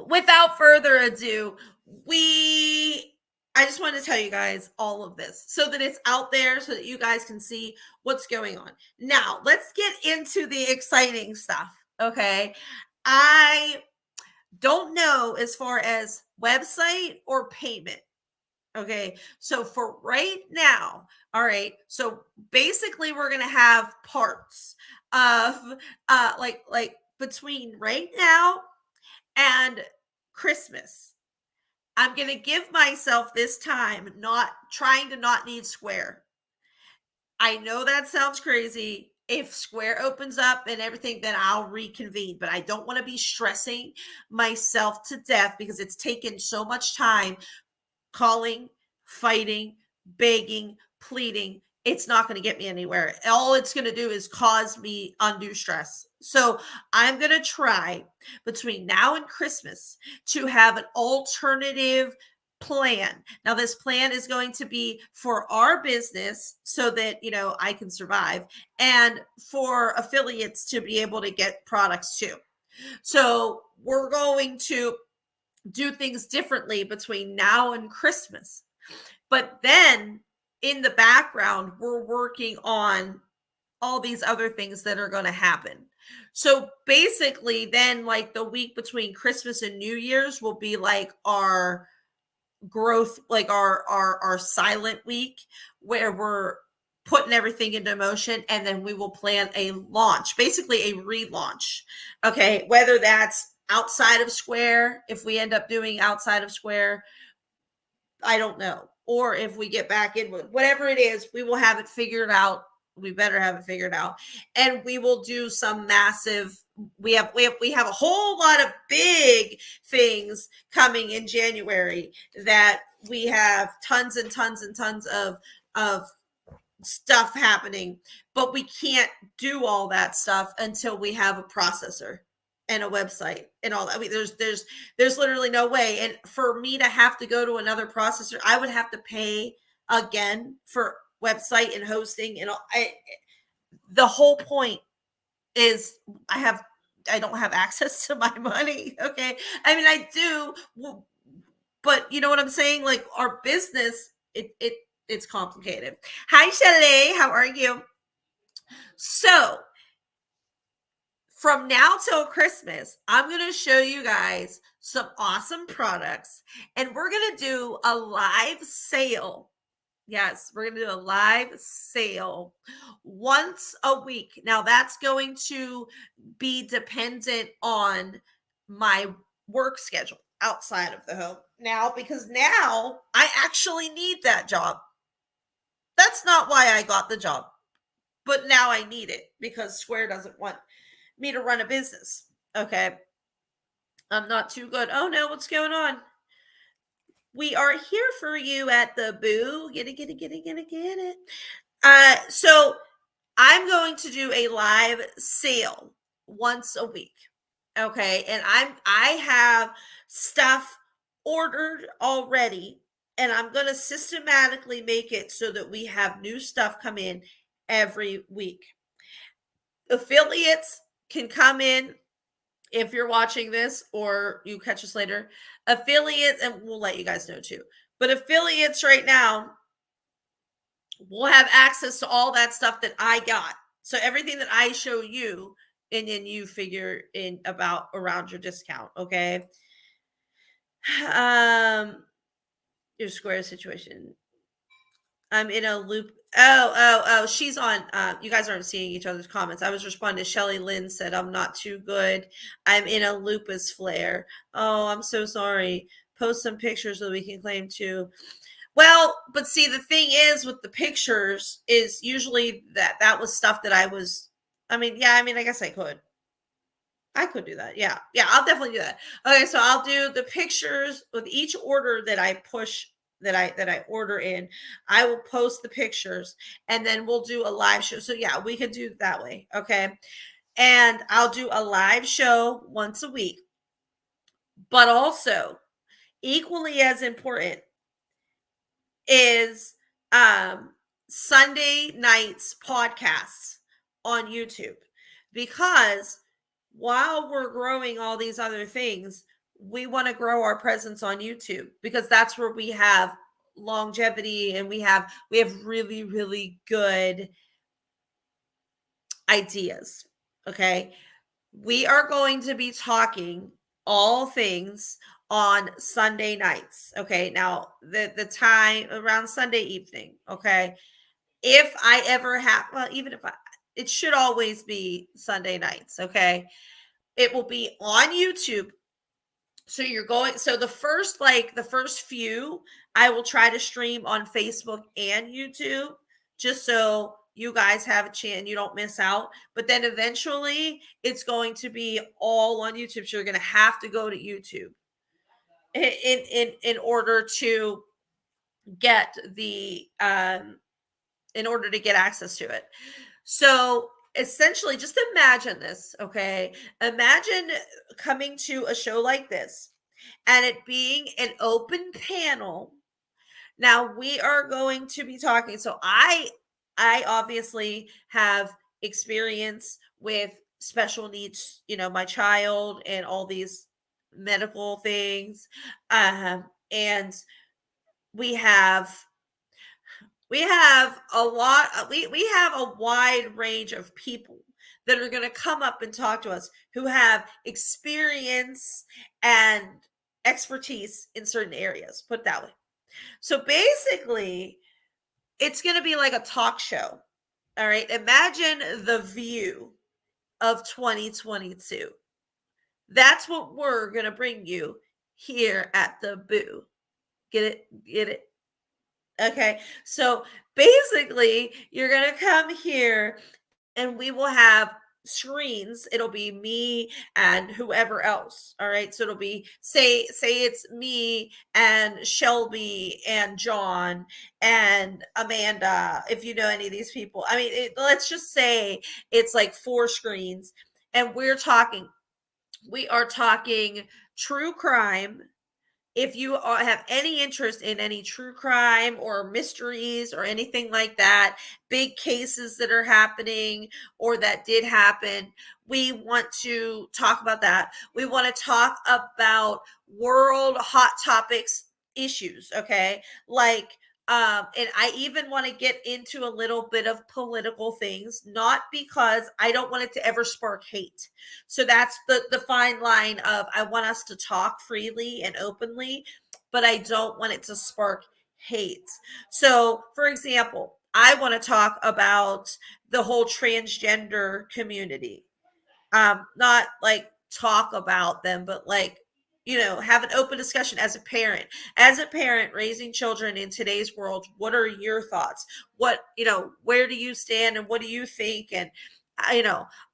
without further ado, we I just want to tell you guys all of this so that it's out there so that you guys can see what's going on. Now, let's get into the exciting stuff, okay? I don't know as far as website or payment. Okay. So for right now, all right. So basically we're going to have parts of like between right now and Christmas. I'm going to give myself this time not trying to not need Square. I know that sounds crazy. If Square opens up and everything, then I'll reconvene. But I don't want to be stressing myself to death because it's taken so much time calling, fighting, begging, pleading. It's not going to get me anywhere. All it's going to do is cause me undue stress. So I'm going to try between now and Christmas to have an alternative plan. Now, this plan is going to be for our business so that, I can survive, and for affiliates to be able to get products too. So we're going to do things differently between now and Christmas. But then in the background, we're working on all these other things that are going to happen. So basically, then like the week between Christmas and New Year's will be like our growth, like our silent week where we're putting everything into motion, and then we will plan a launch, basically a relaunch. Okay, whether that's outside of Square, if we end up doing outside of Square, I don't know. Or if we get back in with whatever it is, we will have it figured out. We better have it figured out. And we will do some massive, we have a whole lot of big things coming in January that we have tons and tons and tons of stuff happening, but we can't do all that stuff until we have a processor and a website and all that. I mean, there's literally no way. And for me to have to go to another processor, I would have to pay again for website and hosting and all. The whole point is I don't have access to my money. Okay. I mean, I do, but you know what I'm saying? Like our business, it's complicated. Hi, Shelley. How are you? So from now till Christmas, I'm going to show you guys some awesome products, and we're going to do a live sale. Yes, we're going to do a live sale once a week. Now, that's going to be dependent on my work schedule outside of the home now, because now I actually need that job. That's not why I got the job, but now I need it because Square doesn't want me to run a business. Okay. I'm not too good. Oh no, what's going on? We are here for you at the Boo. Get it. So I'm going to do a live sale once a week. Okay. And I have stuff ordered already, and I'm going to systematically make it so that we have new stuff come in every week. Affiliates can come in if you're watching this or you catch us later. Affiliates, and we'll let you guys know too, but affiliates right now will have access to all that stuff that I got. So everything that I show you, and then you figure in about around your discount. Okay. Your Square situation. I'm in a loop. Oh, she's on. You guys aren't seeing each other's comments. I was responding to Shelly Lynn said, I'm not too good. I'm in a lupus flare. Oh, I'm so sorry. Post some pictures so we can claim too. Well, but see, the thing is with the pictures is usually that was stuff that I was I guess I could. I could do that. Yeah. Yeah, I'll definitely do that. Okay, so I'll do the pictures with each order that I push that I order in. I will post the pictures and then we'll do a live show. So yeah, we could do it that way. Okay. And I'll do a live show once a week. But also, equally as important is um Sunday nights podcasts on YouTube, because while we're growing all these other things, we want to grow our presence on YouTube, because that's where we have longevity and we have really really good ideas. Okay? We are going to be talking all things on Sunday nights. Okay. Now, the time around Sunday evening. Okay. If I ever have, well, even if it should always be Sunday nights. Okay. It will be on YouTube. So the first few, I will try to stream on Facebook and YouTube, just so you guys have a chance, you don't miss out. But then eventually it's going to be all on YouTube. So you're going to have to go to YouTube in order to get in order to get access to it. So essentially, just imagine this, okay? Imagine coming to a show like this and it being an open panel. Now we are going to be talking. So I obviously have experience with special needs, my child and all these medical things. And we have a lot we have a wide range of people that are going to come up and talk to us who have experience and expertise in certain areas, put it that way. So basically, it's going to be like a talk show. All right, imagine the View of 2022. That's what we're going to bring you here at the Boo. Get it. Okay, so basically, you're gonna come here and we will have screens. It'll be me and whoever else. All right, so it'll be, say it's me and Shelby and John and Amanda. If you know any of these people, let's just say it's like four screens, and We are talking true crime. If you have any interest in any true crime or mysteries or anything like that, big cases that are happening or that did happen, we want to talk about that. We want to talk about world hot topics issues, okay? Like, and I even want to get into a little bit of political things, not because I don't want it to ever spark hate. So that's the fine line of, I want us to talk freely and openly, but I don't want it to spark hate. So, for example, I want to talk about the whole transgender community. Not like talk about them, but like, have an open discussion as a parent. As a parent raising children in today's world, what are your thoughts? Where do you stand and what do you think? And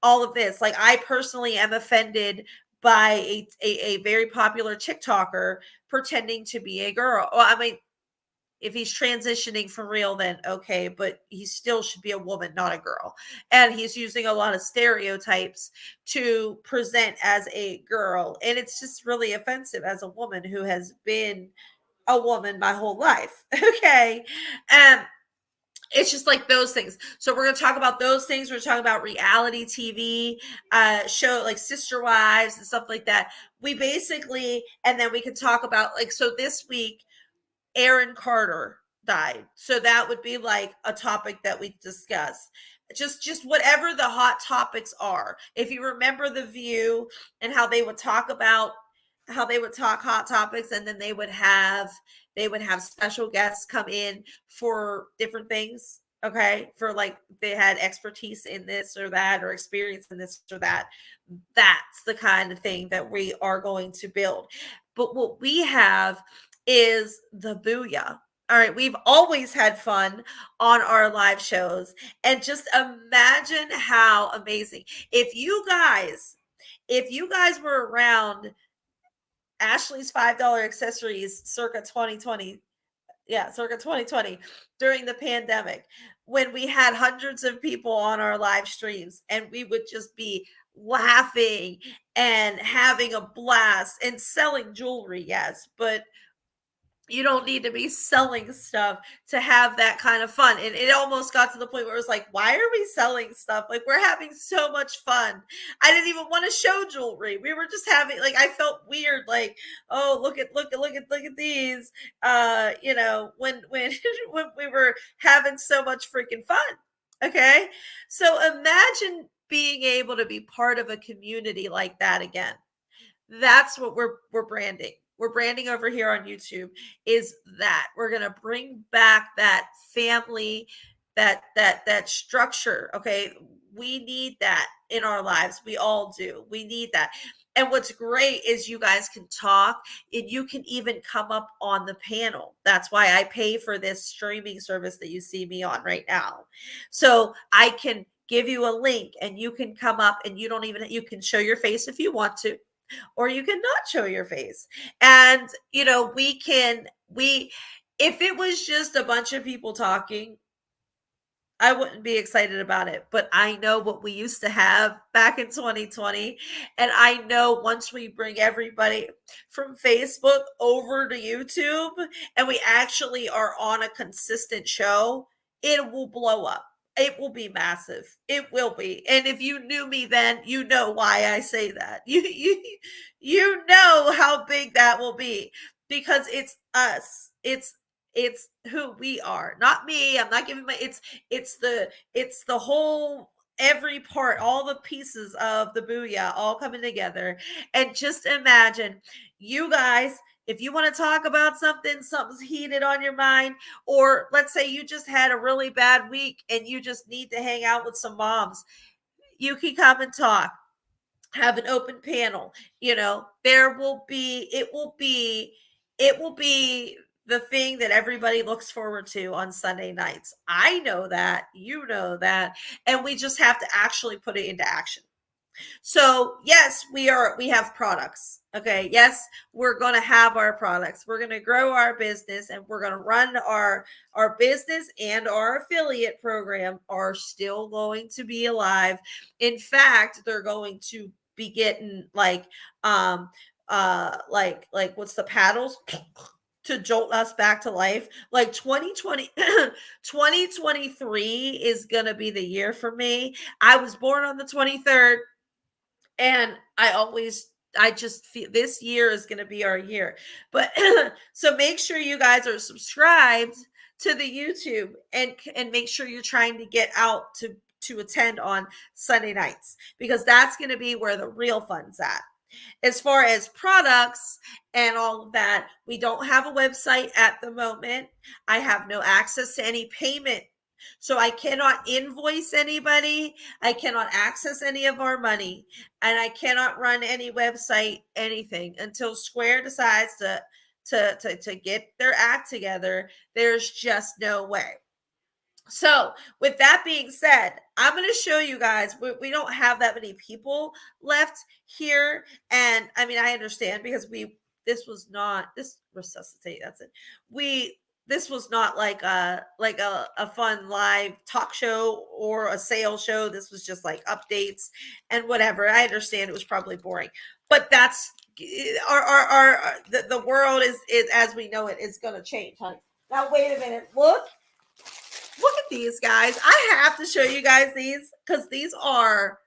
all of this. Like, I personally am offended by a very popular TikToker pretending to be a girl. Well, if he's transitioning for real, then okay, but he still should be a woman, not a girl. And he's using a lot of stereotypes to present as a girl. And it's just really offensive as a woman who has been a woman my whole life. Okay. And it's just like those things. So we're going to talk about those things. We're talking about reality TV show, like Sister Wives and stuff like that. We basically, and then we can talk about, like, so this week, Aaron Carter died. So that would be like a topic that we discuss. Just whatever the hot topics are. If you remember The View and how they would talk hot topics, and then they would have special guests come in for different things. Okay. For, like, they had expertise in this or that, or experience in this or that. That's the kind of thing that we are going to build. But what we have is the Booyah. All right, we've always had fun on our live shows, and just imagine how amazing. If you guys were around Ashley's $5 accessories circa 2020, yeah, circa 2020, during the pandemic, when we had hundreds of people on our live streams and we would just be laughing and having a blast and selling jewelry, yes, but you don't need to be selling stuff to have that kind of fun. And it almost got to the point where it was like, why are we selling stuff? Like, we're having so much fun. I didn't even want to show jewelry. We were just having, like, I felt weird, like, oh, look at these. When when we were having so much freaking fun. Okay. So imagine being able to be part of a community like that again. That's what we're branding. We're branding over here on YouTube, is that we're going to bring back that family, that structure. Okay, we need that in our lives. We all do. We need that. And what's great is you guys can talk and you can even come up on the panel. That's why I pay for this streaming service that you see me on right now. So I can give you a link and you can come up, and you can show your face if you want to, or you cannot show your face. And we if it was just a bunch of people talking, I wouldn't be excited about it. But I know what we used to have back in 2020. And I know once we bring everybody from Facebook over to YouTube and we actually are on a consistent show, it will blow up. It will be massive. It will be. And if you knew me then, you know why I say that. You know how big that will be, because it's us. It's who we are. Not me. I'm not giving my it's the whole, every part, all the pieces of the Booyah all coming together. And just imagine, you guys, if you want to talk about something's heated on your mind, or let's say you just had a really bad week and you just need to hang out with some moms, you can come and talk, have an open panel. There will be, it will be the thing that everybody looks forward to on Sunday nights. I know that, you know that, and we just have to actually put it into action. So yes, we have products. Okay. Yes, we're going to have our products. We're going to grow our business, and we're going to run our business, and our affiliate program are still going to be alive. In fact, they're going to be getting like what's the paddles to jolt us back to life. Like 2020 2023 is going to be the year for me. I was born on the 23rd. And I just feel this year is going to be our year. But so make sure you guys are subscribed to the YouTube, and make sure you're trying to get out to attend on Sunday nights, because that's going to be where the real fun's at. As far as products and all of that, we don't have a website at the moment. I have no access to any payment. So I cannot invoice anybody. I cannot access any of our money, and I cannot run any website, anything, until Square decides to get their act together. There's just no way. So with that being said, I'm going to show you guys, we don't have that many people left here. And I mean, I understand, because this resuscitate, that's it. This was not like a fun live talk show or a sales show. This was just like updates and whatever. I understand it was probably boring, but that's the world is as we know it is going to change, honey. Now wait a minute. Look at these guys. I have to show you guys these, because these are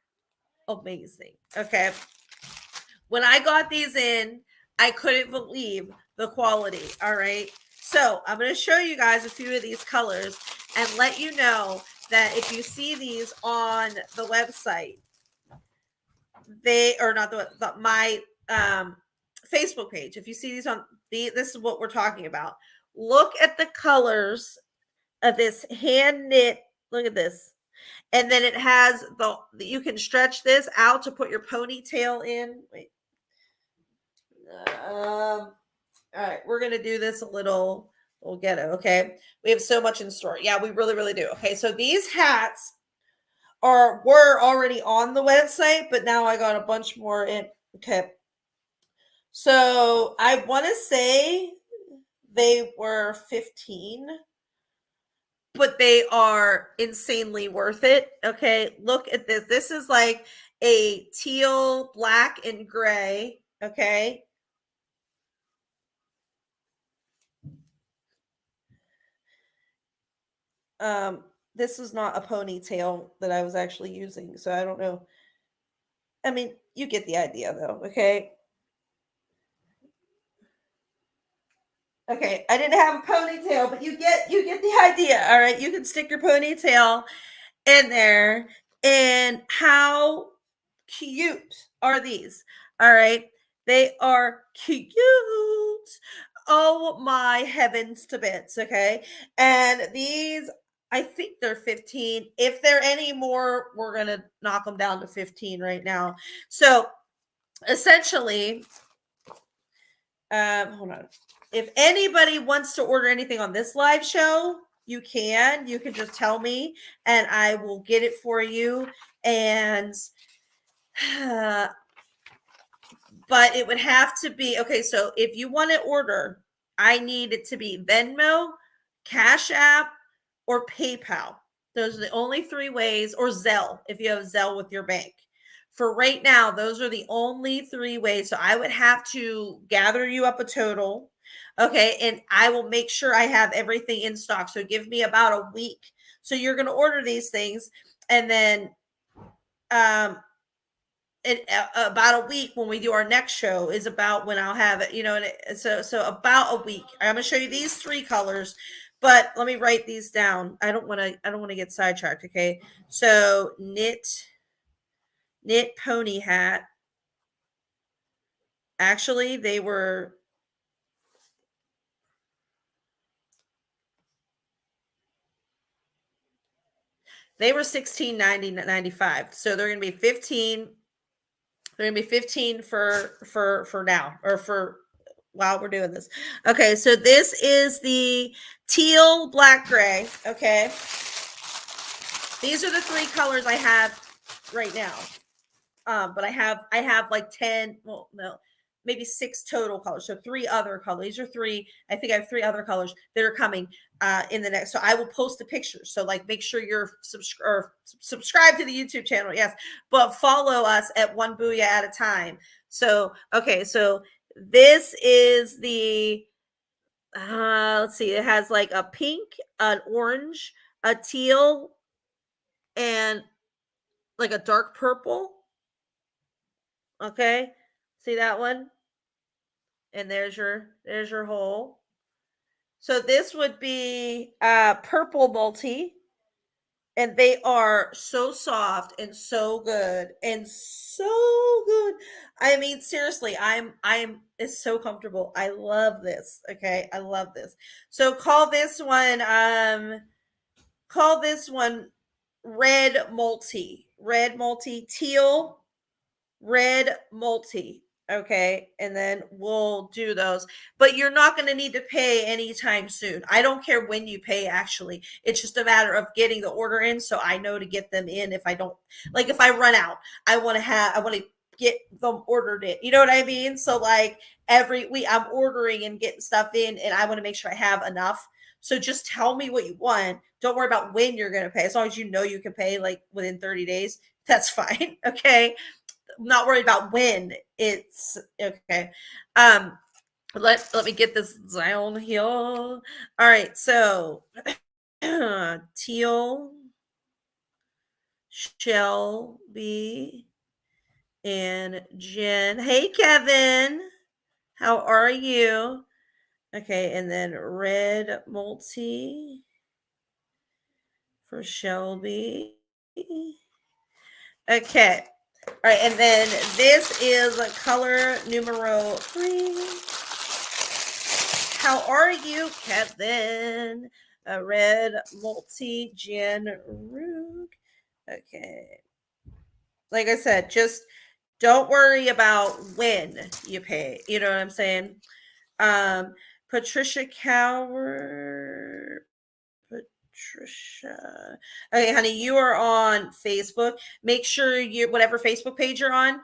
amazing. Okay. When I got these in, I couldn't believe the quality. All right. So I'm going to show you guys a few of these colors and let you know that if you see these on the website, they are not my Facebook page. If you see these this is what we're talking about. Look at the colors of this hand knit. Look at this. And then it has you can stretch this out to put your ponytail in. Wait. All right, we're going to do this a little We'll get it. Okay. We have so much in store. Yeah, we really, really do. Okay. So these hats were already on the website, but now I got a bunch more in. Okay. So I want to say they were 15, but they are insanely worth it. Okay. Look at this. This is like a teal, black, and gray. Okay. This is not a ponytail that I was actually using, so I don't know. I mean, you get the idea though, okay? Okay, I didn't have a ponytail, but you get the idea. All right, you can stick your ponytail in there. And how cute are these? All right, they are cute. Oh my heavens to bits, okay? And these, I think they're 15. If they're any more, we're going to knock them down to 15 right now. So, essentially, hold on. If anybody wants to order anything on this live show, you can. You can just tell me and I will get it for you. And but it would have to be okay. So if you want to order, I need it to be Venmo, Cash App, or PayPal. Those are the only three ways, or Zelle if you have Zelle with your bank. For right now, those are the only three ways. So I would have to gather you up a total. Okay. And I will make sure I have everything in stock. So give me about a week. So you're going to order these things. And then um, in about a week when we do our next show is about when I'll have it, so about a week. I'm gonna show you these three colors, but let me write these down. I don't want to get sidetracked. Okay, so knit pony hat. Actually, they were 16.95, so they're gonna be 15. They're gonna be 15 for now, or for while we're doing this. Okay, so this is the teal, black, gray. Okay, these are the three colors I have right now. But I have like 10. Well, no, maybe 6 total colors. So 3 other colors. These are 3. I think I have 3 other colors that are coming in the next. So I will post the pictures. So like make sure you're subscribe to the YouTube channel. Yes, but follow us at one Booyah at a time. So okay, so this is the let's see, it has like a pink, an orange, a teal, and like a dark purple. Okay. See that one? And there's your hole. So this would be purple multi, and they are so soft and so good and so good. I mean, seriously, I'm it's so comfortable. I love this. Okay. I love this. So call this one red multi, teal, red multi. Okay. And then we'll do those. But you're not going to need to pay anytime soon. I don't care when you pay, actually. It's just a matter of getting the order in so I know to get them in. If I don't, like, if I run out, I want to get them ordered in. You know what I mean? So, like, every week I'm ordering and getting stuff in, and I want to make sure I have enough. So just tell me what you want. Don't worry about when you're going to pay. As long as you know you can pay like within 30 days, that's fine. Okay. I'm not worried about when it's okay. Let me get this down here. All right, so teal, Shelby, and Jen. Hey, Kevin, how are you? Okay, and then red multi for Shelby. Okay. All right, and then this is color numero 3. How are you, Kevin? A red multi Jen Rook. Okay. Like I said, just don't worry about when you pay. You know what I'm saying? Um, Patricia Cower. Patricia. Okay, honey, you are on Facebook. Make sure you, whatever Facebook page you're on,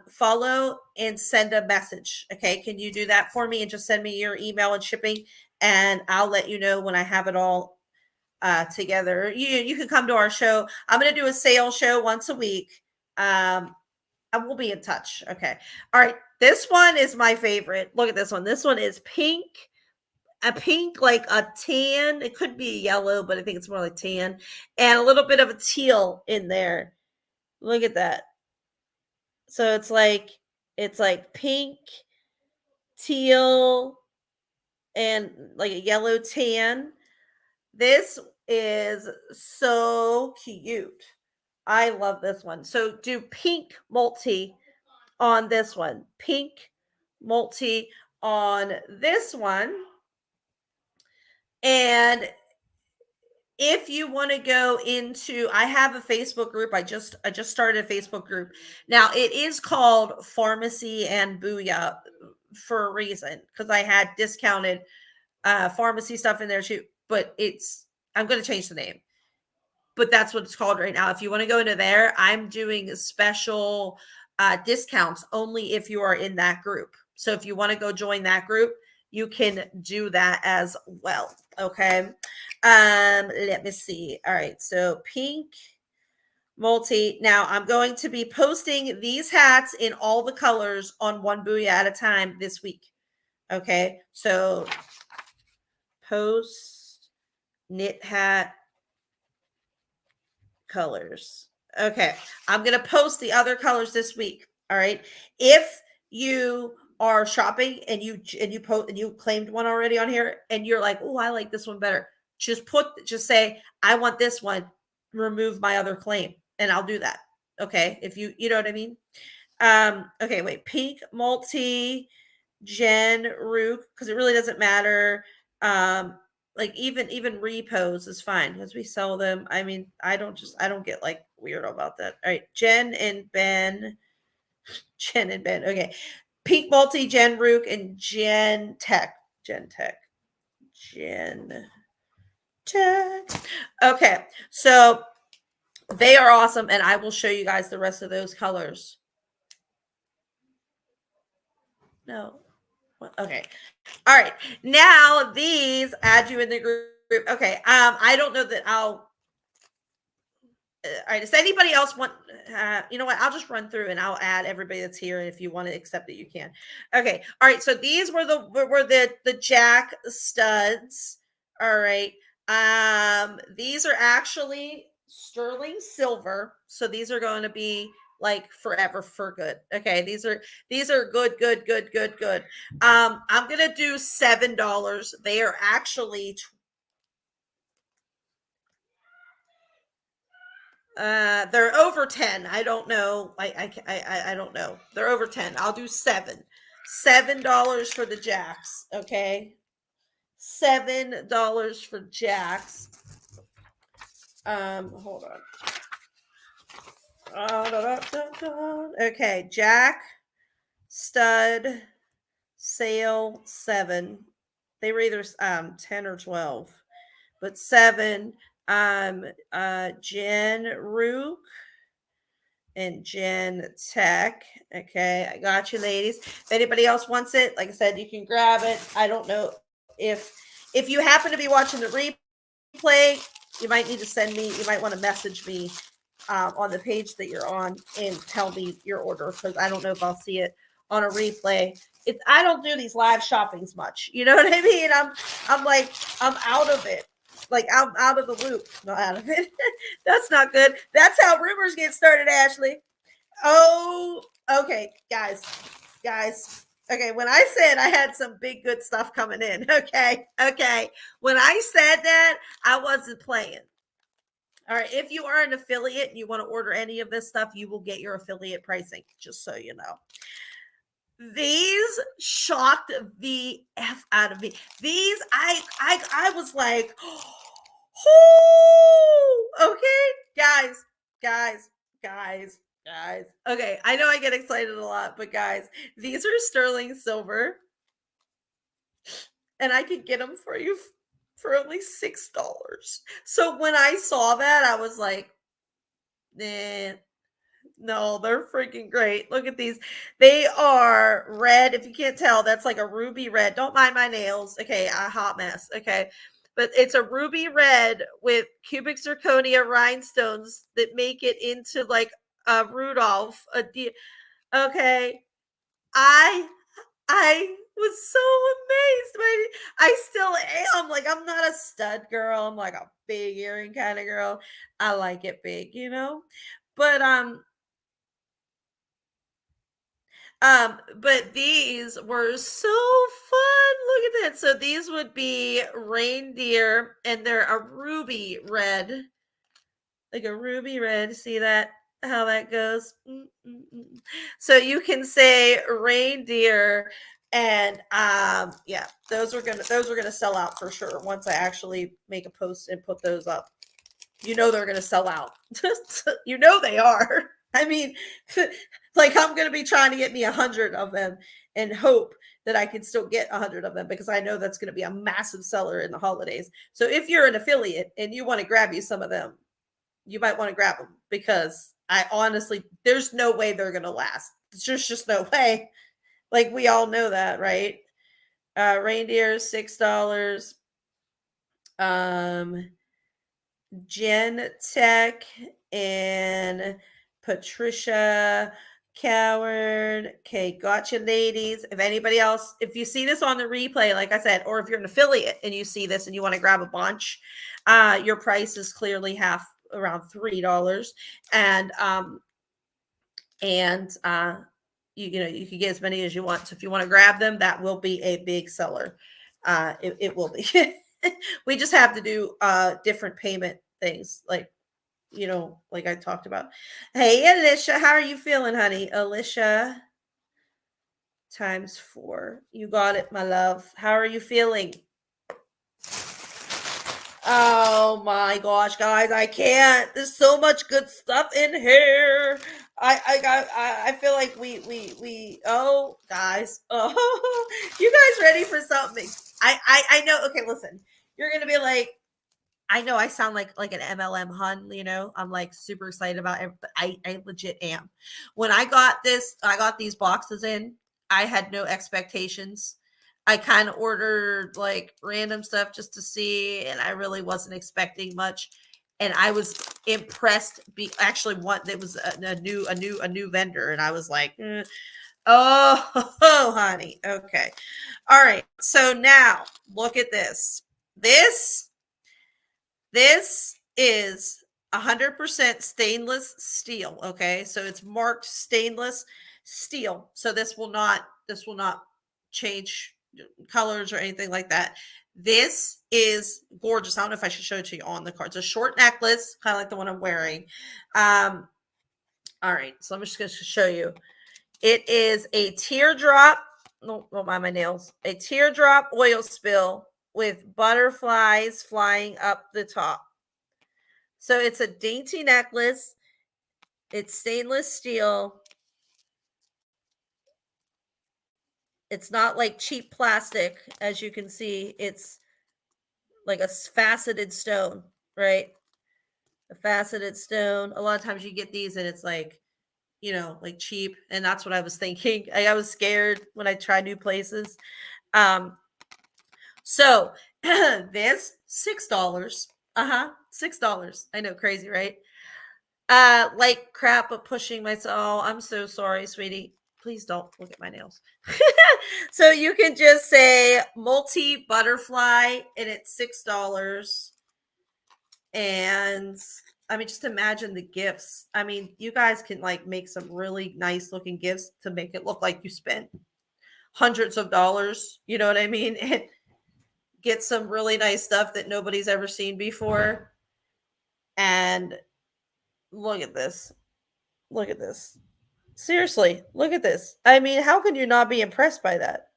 follow and send a message. Okay, can you do that for me and just send me your email and shipping, and I'll let you know when I have it all together. You can come to our show. I'm going to do a sales show once a week. I will be in touch. Okay. All right. This one is my favorite. Look at this one. This one is pink. A pink, like a tan. It could be yellow, but I think it's more like tan. And a little bit of a teal in there. Look at that. So it's like pink, teal, and like a yellow tan. This is so cute. I love this one. So do pink multi on this one. Pink multi on this one. And if you want to go into, I have a Facebook group. I just started a Facebook group. Now it is called Pharmacy and Booyah for a reason, because I had discounted pharmacy stuff in there too. But I'm going to change the name. But that's what it's called right now. If you want to go into there, I'm doing special discounts only if you are in that group. So if you want to go join that group, you can do that as well. Okay. Let me see. All right. So pink multi. Now I'm going to be posting these hats in all the colors on one Booyah at a time this week. Okay. So post knit hat colors. Okay. I'm going to post the other colors this week. All right. If you are shopping and you claimed one already on here and you're like, oh, I like this one better, just say, I want this one, remove my other claim, and I'll do that. Okay. If you know what I mean? Okay, wait, pink multi Jen Rook, because it really doesn't matter. Like even repos is fine because we sell them. I mean, I don't get like weird about that. All right, Jen and Ben. Okay, pink multi Jen Rook and Jen Tech. Okay, so they are awesome, and I will show you guys the rest of those colors. No. Okay. All right. Now these add you in the group. Okay. I don't know that I'll. All right. Does anybody else want? You know what? I'll just run through and I'll add everybody that's here. And if you want to accept it, you can. Okay. All right. So these were the Jack studs. All right. These are actually sterling silver. So these are going to be like forever for good. Okay. These are good. I'm gonna do $7. They are actually they're over 10. I don't know. I don't know. They're over 10. I'll do $7 for the jacks. Okay. $7 for jacks. Hold on. Okay, jack, stud, sale, 7. They were either 10 or 12, but 7. Jen Rook and Jen Tech. Okay, I got you, ladies. If anybody else wants it, like I said, you can grab it. I don't know if you happen to be watching the replay, you might need to send me. You might want to message me on the page that you're on and tell me your order, because I don't know if I'll see it on a replay. I don't do these live shoppings much. You know what I mean? I'm like, I'm out of it. Like, I'm out of the loop. Not out of it. That's not good. That's how rumors get started, Ashley. Oh, okay, guys. Okay, when I said I had some big good stuff coming in, okay. When I said that, I wasn't playing. All right, if you are an affiliate and you want to order any of this stuff, you will get your affiliate pricing, just so you know. These shocked the F out of me. These, I was like, oh, okay, guys. Okay, I know I get excited a lot, but guys, these are sterling silver. and I could get them for you for only $6. So when I saw that, I was like, eh, no, they're freaking great. Look at these. They are red. If you can't tell, that's like a ruby red. Don't mind my nails. Okay, a hot mess. Okay. But it's a ruby red with cubic zirconia rhinestones that make it into like a Rudolph. Okay. I I was so amazed. I still am. Like, I'm not a stud girl. I'm like a big earring kind of girl. I like it big, you know? But but these were so fun. Look at that. So these would be reindeer, and they're a ruby red, like a ruby red. See that? How that goes? So you can say reindeer, and yeah, those are gonna sell out for sure once I actually make a post and put those up. You know they're gonna sell out. You know they are. I mean, like I'm gonna be trying to get me 100 of them and hope that I can still get 100 of them because I know that's gonna be a massive seller in the holidays. So if you're an affiliate and you want to grab you some of them, you might want to grab them because I honestly, there's no way they're gonna last. There's just no way. Like we all know that, right? Reindeer, $6. Um, Jen Tech and Patricia Coward. Okay, gotcha, ladies. If anybody else, if you see this on the replay, like I said, or if you're an affiliate and you see this and you want to grab a bunch, your price is clearly half, around $3. And you know you can get as many as you want. So if you want to grab them, that will be a big seller. It will be. We just have to do different payment things, like like I talked about. Hey, Alicia, how are you feeling, honey? Alicia times 4. You got it, my love. How are you feeling? Oh my gosh, guys, I can't. There's so much good stuff in here. I feel like we oh guys. Oh, you guys ready for something? I know. Okay, listen. You're gonna be like, I know I sound like an MLM hun, I'm like super excited about it, but I legit am. When I got these boxes in, I had no expectations. I kind of ordered like random stuff just to see, and I really wasn't expecting much. And I was impressed. Actually, one that was a new vendor, and I was like, oh, honey, okay, all right. So now look at this. This is 100% stainless steel. Okay, so it's marked stainless steel. So this will not change colors or anything like that. This is gorgeous. I don't know if I should show it to you on the card. It's a short necklace, kind of like the one I'm wearing. All right, so I'm just going to show you. It is a teardrop. No, don't mind my nails. A teardrop oil spill with butterflies flying up the top. So it's a dainty necklace. It's stainless steel. It's not like cheap plastic, as you can see. It's like a faceted stone, right? A faceted stone. A lot of times you get these and it's like, like cheap. And that's what I was thinking. I was scared when I try new places. So this $6. $6. I know, crazy, right? Like crap, but pushing myself. Oh, I'm so sorry, sweetie. Please don't look at my nails. So you can just say multi butterfly, and it's $6. And I mean, just imagine the gifts. I mean, you guys can like make some really nice looking gifts to make it look like you spent hundreds of dollars. You know what I mean? And get some really nice stuff that nobody's ever seen before. And look at this. Look at this. Seriously, look at this. I mean, how can you not be impressed by that?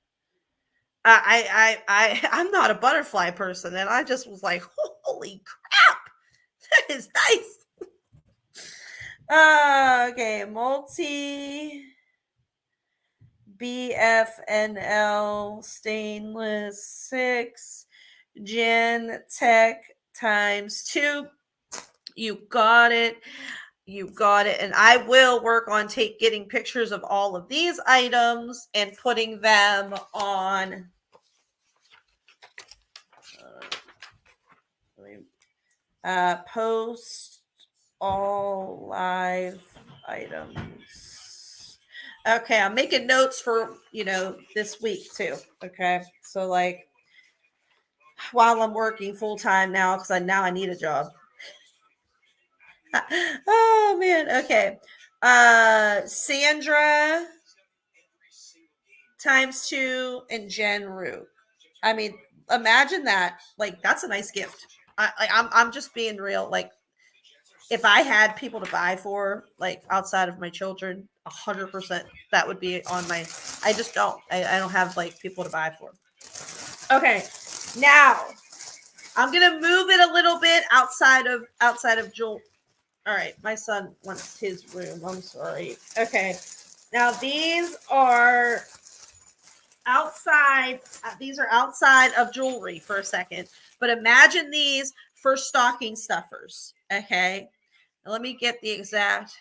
I'm not a butterfly person, and I just was like, holy crap, that is nice. Okay, multi BFNL stainless 6 Gen Tech times 2. You got it. You got it. And I will work on getting pictures of all of these items and putting them on post all live items. Okay, I'm making notes for, this week too. Okay. So like while I'm working full time now, because I need a job. Oh man. Okay. Sandra times 2 and Jen Root. I mean, imagine that. Like, that's a nice gift. I'm just being real. Like, if I had people to buy for, like outside of my children, 100%, that would be on my. I just don't. I don't have like people to buy for. Okay, now I'm gonna move it a little bit outside of Joel. All right, my son wants his room. I'm sorry. Okay, now these are outside. These are outside of jewelry for a second, but imagine these for stocking stuffers. Okay, now let me get the exact.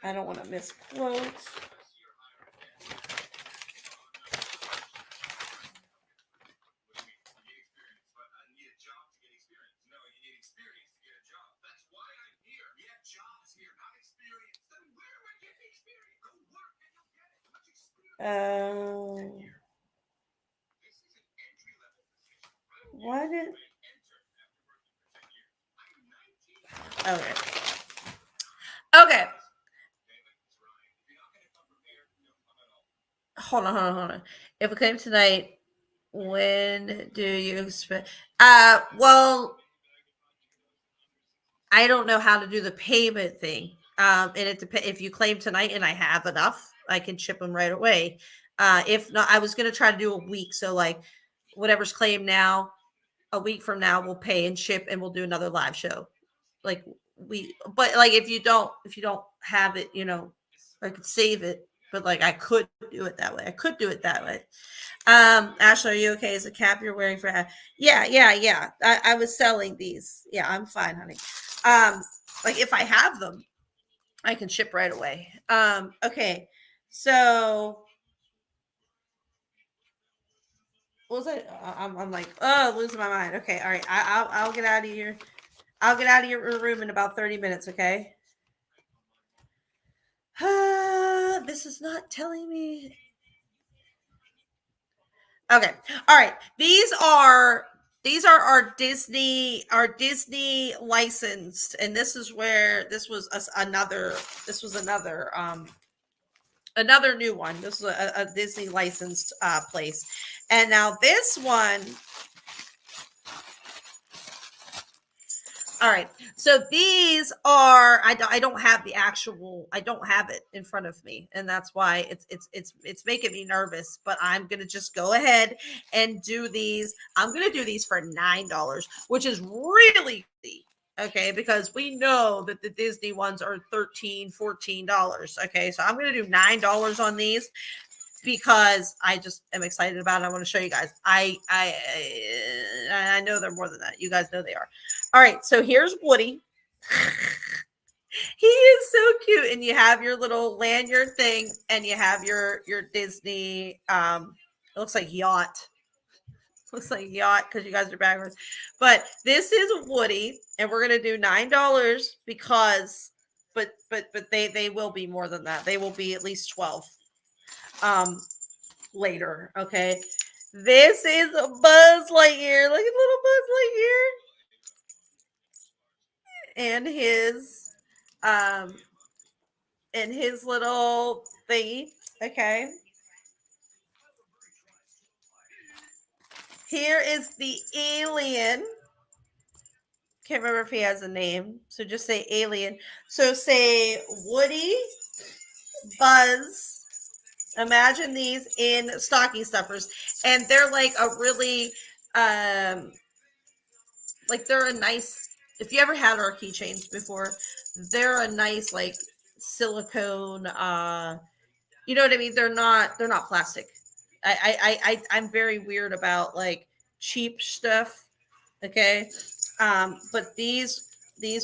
I don't want to misquote. What did? Okay. Okay. Hold on. If it came tonight, when do you expect? Well, I don't know how to do the payment thing. And it depends. If you claim tonight and I have enough, I can ship them right away. If not, I was gonna try to do a week. So like, whatever's claimed now, a week from now, we'll pay and ship, and we'll do another live show. Like but like if you don't have it, I could save it. But like I could do it that way. Ashley, are you okay? Is the cap you're wearing for? Yeah. I was selling these. Yeah, I'm fine, honey. Like if I have them, I can ship right away. Okay. So what was it? I'm like, oh, losing my mind. Okay, all right. I'll get out of here. I'll get out of your room in about 30 minutes. Okay. This is not telling me. Okay. All right. These are our Disney licensed, and this is where this was another new one. This was a Disney licensed place. And now this one. All right. So these are I don't have I don't have it in front of me, and that's why it's making me nervous, but I'm going to just go ahead and do these. I'm going to do these for $9, which is really okay, because we know that the Disney ones are $13-14. Okay, so I'm going to do $9 on these because I just am excited about it. I want to show you guys. I know they're more than that. You guys know they are. All right, so here's Woody. He is so cute, and you have your little lanyard thing, and you have your Disney. It looks like yacht. Looks like yacht because you guys are backwards. But this is Woody, and we're gonna do $9 because, but they will be more than that. They will be at least 12. Later. Okay. This is a Buzz Lightyear. Look at little Buzz Lightyear. And his little thingy. Okay. Here is the alien. Can't remember if he has a name. So just say alien. So say Woody, Buzz. Imagine these in stocking stuffers. And they're like a really like they're a nice if you ever had our keychains before, they're a nice like silicone. You know what I mean? They're not plastic. I'm very weird about like cheap stuff. Okay, but these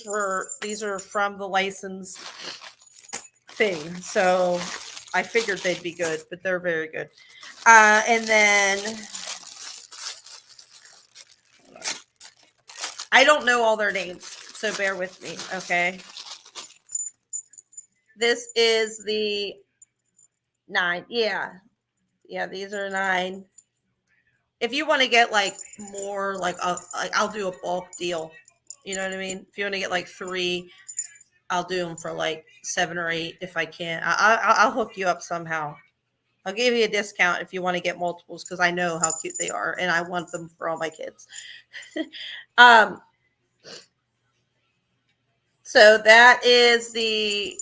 are from the license thing, so I figured they'd be good, but they're very good. And then I don't know all their names, so bear with me, okay? This is the 9. Yeah, these are 9. If you want to get like more, like I'll do a bulk deal. You know what I mean? If you want to get like 3, I'll do them for like 7 or 8 if I can. I'll hook you up somehow. I'll give you a discount if you want to get multiples because I know how cute they are and I want them for all my kids. um, so that is the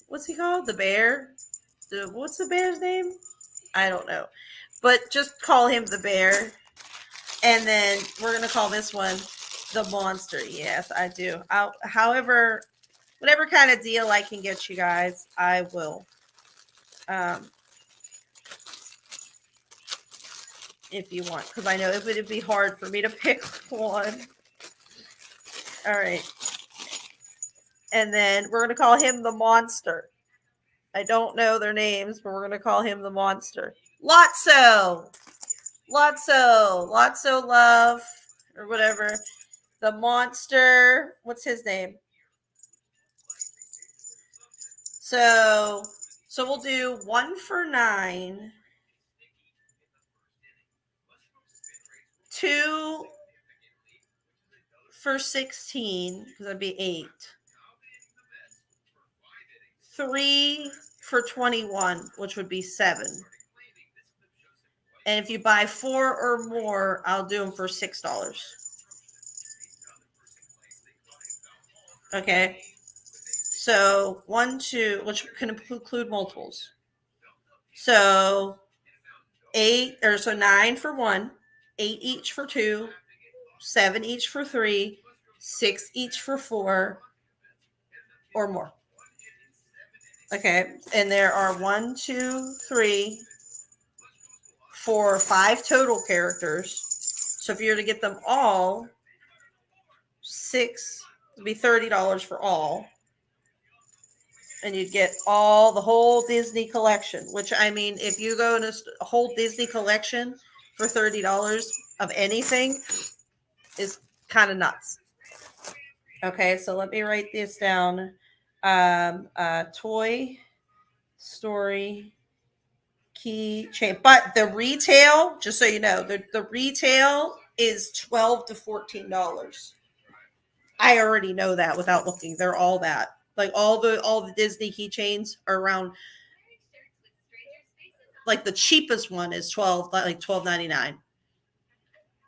what's he called? The bear. What's the bear's name? I don't know, but just call him the bear. And then we're gonna call this one the monster. Yes, I do. However, whatever kind of deal I can get you guys, I will. Um, if you want, because I know it would be hard for me to pick one. All right. And then we're going to call him the monster. I don't know their names, but we're going to call him the monster. Lotso. Lotso Love, or whatever. The monster. What's his name? So we'll do 1 for 9. 2 for 16, because that'd be 8. 3 for 21, which would be 7. And if you buy 4 or more, I'll do them for $6. Okay. So 1, 2, which can include multiples. So 9 for 1, 8 each for 2, 7 each for 3, 6 each for 4 or more. Okay. And there are 1, 2, 3, 4, 5 total characters. So if you were to get them all, 6 would be $30 for all. And you'd get the whole Disney collection, which I mean, if you go in a whole Disney collection for $30 of anything is kind of nuts. Okay, so let me write this down. Toy Story key chain, but the retail, just so you know, the retail is $12 to $14. I already know that without looking. They're all that. Like all the Disney keychains are around. Like the cheapest one is $12.99,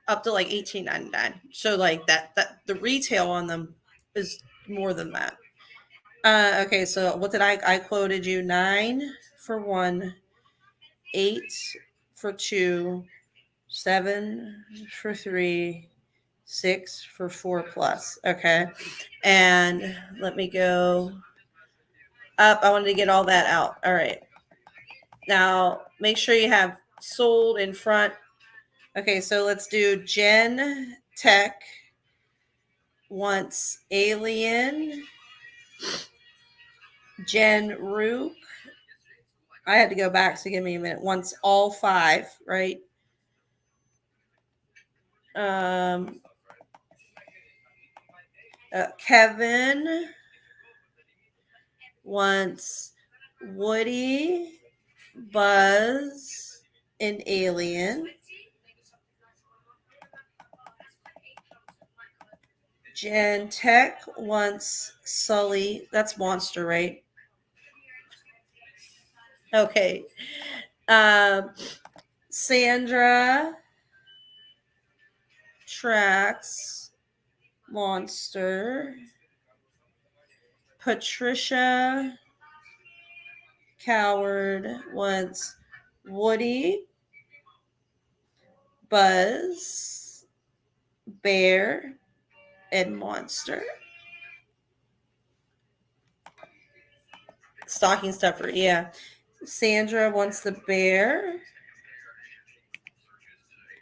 up to like $18.99. So like that the retail on them is more than that. Okay, so what did I quoted you? 9 for 1, 8 for 2, 7 for 3, 6 for 4 plus. Okay, and let me go up. I wanted to get all that out. All right. Now make sure you have sold in front. Okay, so let's do Gen Tech wants Alien. Jen Rook. I had to go back, so give me a minute. Wants all 5, right? Kevin wants Woody, Buzz, and Alien. Jen Tech wants Sully. That's Monster, right? Okay. Sandra Tracks Monster. Patricia Coward wants Woody, Buzz, bear, and monster. Stocking stuffer, yeah. Sandra wants the bear.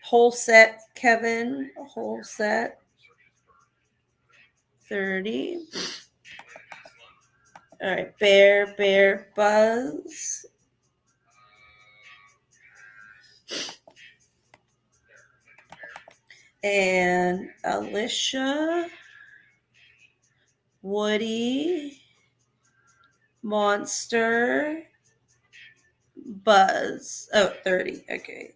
Whole set, Kevin. Whole set. 30. All right, bear, Buzz. And Alicia, Woody, Monster, Buzz. Oh, 30. Okay.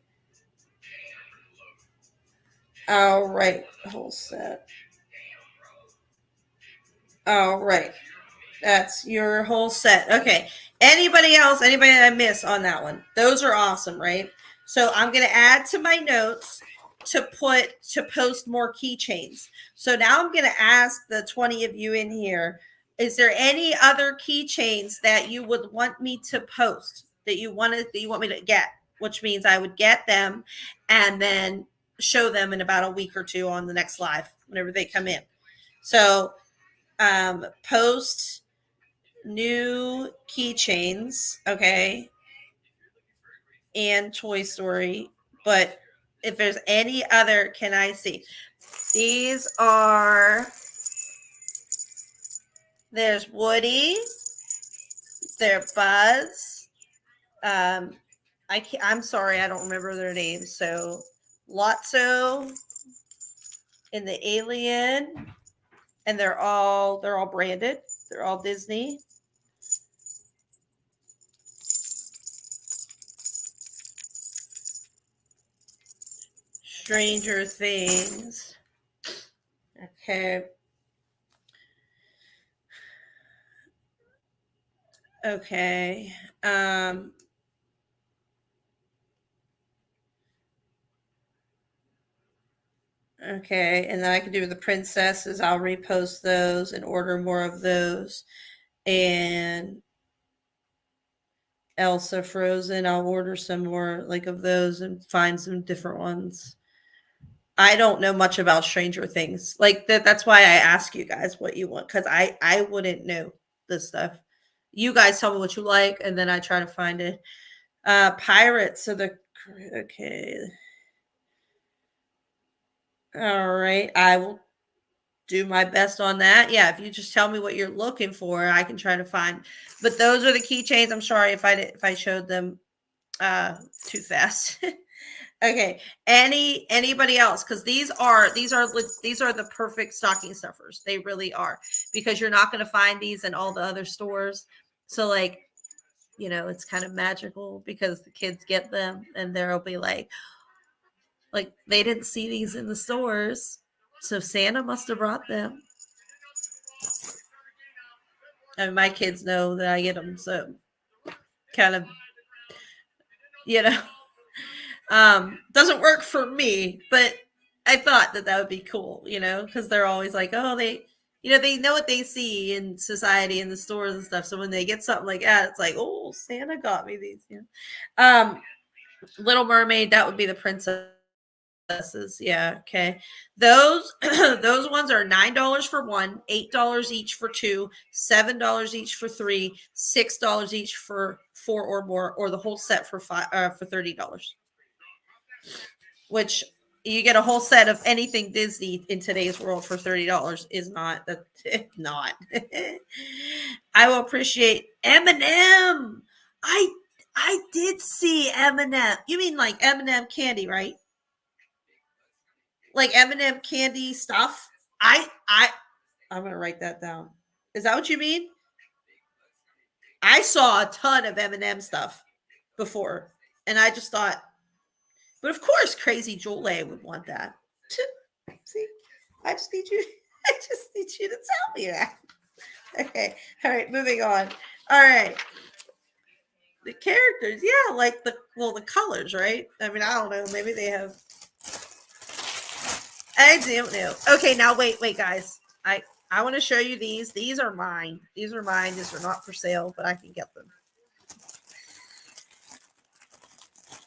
All right. Whole set. All right. That's your whole set. Okay. Anybody else? Anybody that I miss on that one? Those are awesome, right? So I'm going to add to my notes to post more keychains. So now I'm going to ask the 20 of you in here, is there any other keychains that you would want me to post that you want me to get? Which means I would get them and then show them in about a week or two on the next live whenever they come in. So post new keychains, okay, and Toy Story. But if there's any other, can I see? These are, there's Woody, there's Buzz. I'm sorry, I don't remember their names. So Lotso and the Alien, and they're all branded. They're all Disney. Stranger Things. Okay. Okay. Okay, and then I can do the princesses. I'll repost those and order more of those. And Elsa Frozen, I'll order some more like of those and find some different ones. I don't know much about Stranger Things. Like that's why I ask you guys what you want, because I wouldn't know this stuff. You guys tell me what you like, and then I try to find it. Pirates. So okay. All right. I will do my best on that. Yeah, if you just tell me what you're looking for, I can try to find. But those are the keychains. I'm sorry if I showed them too fast. Okay. Anybody else? Because these are the perfect stocking stuffers. They really are, because you're not going to find these in all the other stores. So like, it's kind of magical because the kids get them and they'll be like they didn't see these in the stores, so Santa must have brought them. And my kids know that I get them, so kind of, you know, doesn't work for me, but I thought that would be cool, because they're always like, oh, they know what they see in society in the stores and stuff. So when they get something like that, it's like, oh, Santa got me these. Little Mermaid, that would be the princess. Yeah, okay. Those those ones are $9 for one, $8 each for two, $7 each for three, $6 each for four or more, or the whole set for $30. Which you get a whole set of anything Disney in today's world for $30 is not not. I will appreciate M&M. I did see M&M. You mean like M&M candy, right? Like M&M candy stuff. I'm gonna write that down. Is that what you mean? I saw a ton of M&M stuff before, and I just thought, but of course, Crazy Jolie would want that. See, I just need you. I just need you to tell me that. Okay. All right. Moving on. All right. The characters, yeah, like the colors, right? I mean, I don't know. Maybe they have. I don't know. Okay, now wait, guys. I want to show you these. These are mine. These are mine. These are not for sale, but I can get them.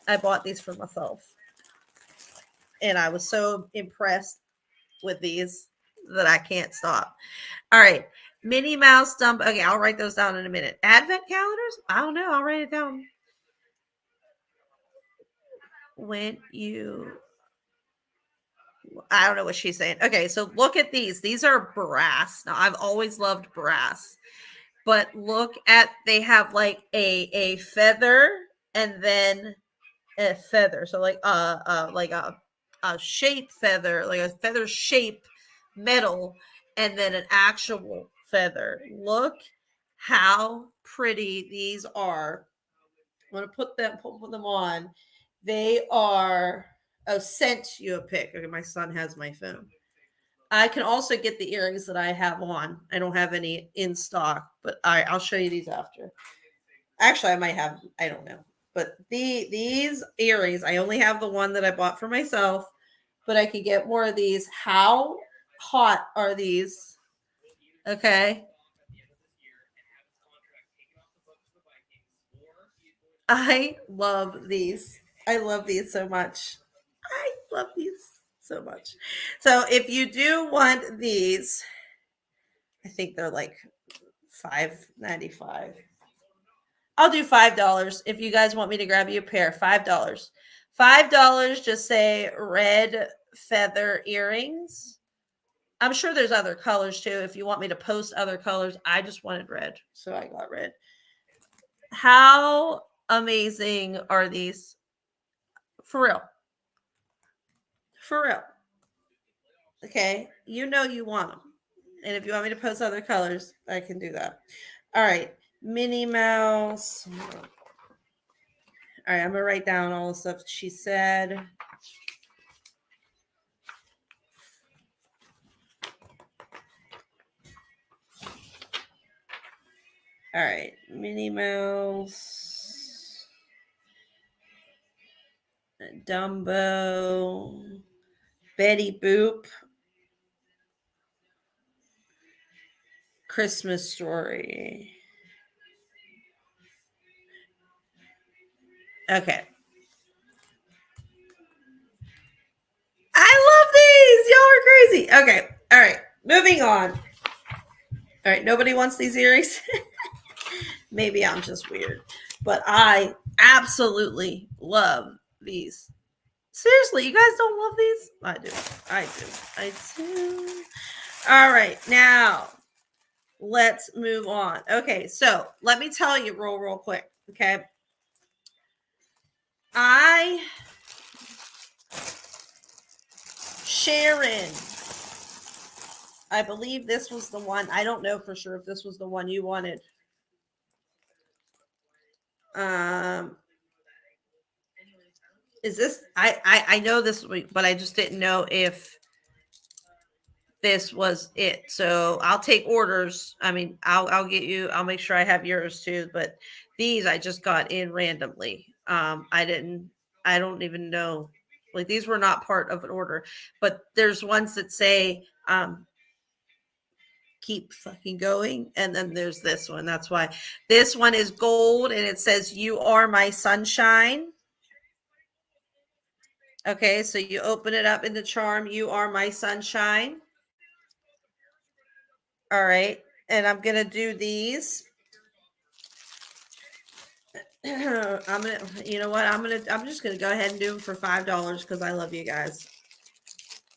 I bought these for myself, and I was so impressed with these that I can't stop. All right. Minnie Mouse Dumbo. Okay, I'll write those down in a minute. Advent calendars? I don't know. I'll write it down. When you, I don't know what she's saying. Okay, so look at these. These are brass. Now, I've always loved brass, but look at, they have like a feather and then a feather. So like a shape feather, like a feather shape metal, and then an actual feather. Look how pretty these are. I'm gonna put them on. They are, oh, sent you a pic. Okay, my son has my phone. I can also get the earrings that I have on. I don't have any in stock, but I'll show you these after. Actually, I might have, I don't know. But these earrings, I only have the one that I bought for myself, but I can get more of these. How hot are these? Okay. I love these. I love these so much. I love these so much. So if you do want these, I think they're like $5.95. I'll do $5 if you guys want me to grab you a pair. $5. $5. Just say red feather earrings. I'm sure there's other colors too. If you want me to post other colors, I just wanted red, so I got red. How amazing are these? For real. For real. Okay, you know you want them. And if you want me to post other colors, I can do that. All right, Minnie Mouse. All right, I'm gonna write down all the stuff she said. All right, Minnie Mouse, Dumbo, Betty Boop, Christmas Story. Okay. I love these. Y'all are crazy. Okay. All right. Moving on. All right. Nobody wants these earrings. Maybe I'm just weird, but I absolutely love these. Seriously, you guys don't love these? I do. I do. I do. All right. Now, let's move on. Okay. So, let me tell you real quick. Okay. Sharon, I believe this was the one. I don't know for sure if this was the one you wanted. Is this, I know this, but I just didn't know if this was it. So I'll take orders. I mean, I'll get you, I'll make sure I have yours too, but these I just got in randomly. I don't even know, like these were not part of an order, but there's ones that say keep fucking going, and then there's this one. That's why this one is gold and it says you are my sunshine. Okay, so you open it up in the charm, you are my sunshine. All right, and I'm gonna do these. I'm gonna, you know what? I'm just gonna go ahead and do them for $5 because I love you guys.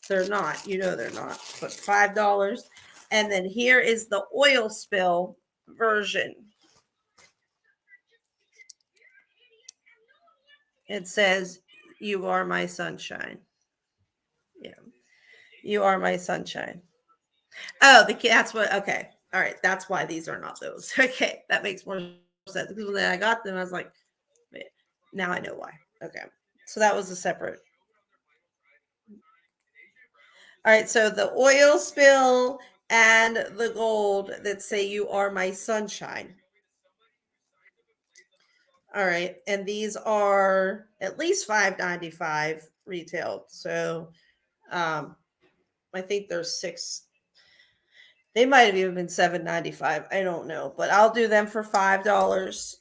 They're not, you know, they're not, but $5. And then here is the oil spill version. It says, "You are my sunshine." Yeah, you are my sunshine. Oh, that's what. Okay, all right. That's why these are not those. Okay, that makes more sense. Because when I got them, I was like, now I know why. Okay, so that was a separate. All right, so the oil spill and the gold that say "You are my sunshine." All right, and these are at least $5.95 retail. So, I think there's six. They might have even been $7.95. I don't know, but I'll do them for $5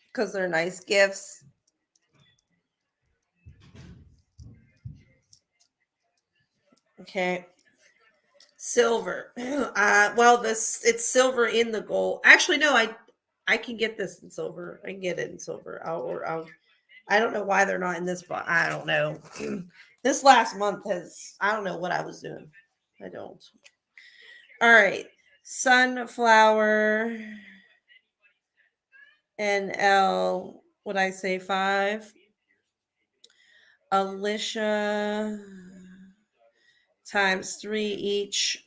because they're nice gifts. Okay. Silver. Well, it's silver in the gold. Actually, no, I can get this in silver. I can get it in silver. I don't know why they're not in this box. I don't know. This last month has, I don't know what I was doing. I don't. All right. Sunflower NL. Would I say 5? Alicia times 3 each.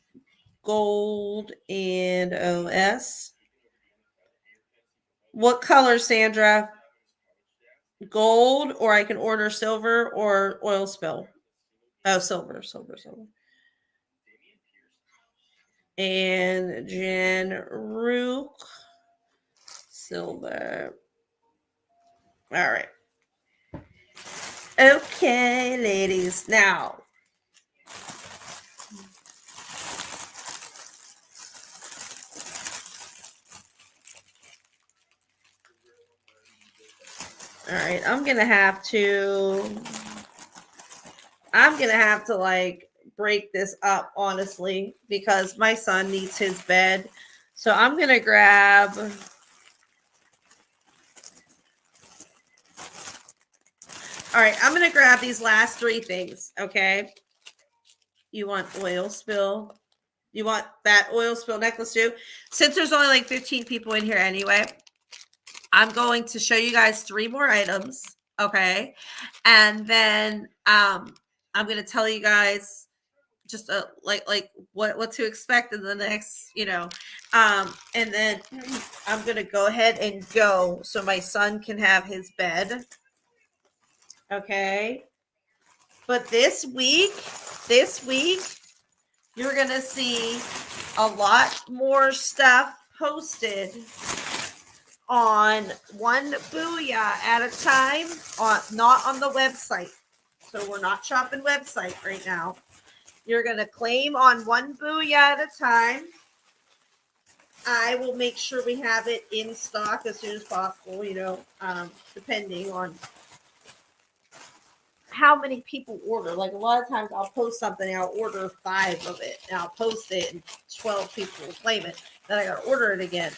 Gold and OS. What color, Sandra? Gold, or I can order silver or oil spill. Oh, silver. And Jen Rook, silver. All right. Okay, ladies. Now, all right, I'm gonna have to like break this up, honestly, because my son needs his bed. So I'm gonna grab. All right, I'm gonna grab these last 3 things. Okay. You want oil spill? You want that oil spill necklace too? Since there's only like 15 people in here anyway, I'm going to show you guys 3 more items. Okay. And then I'm going to tell you guys just like what to expect in the next, and then I'm going to go ahead and go so my son can have his bed. Okay. But this week, you're going to see a lot more stuff posted on one Booyah at a time, not on the website. So we're not shopping website right now. You're going to claim on one Booyah at a time. I will make sure we have it in stock as soon as possible, depending on how many people order. Like a lot of times I'll post something, I'll order 5 of it, and I'll post it, and 12 people will claim it. Then I got to order it again.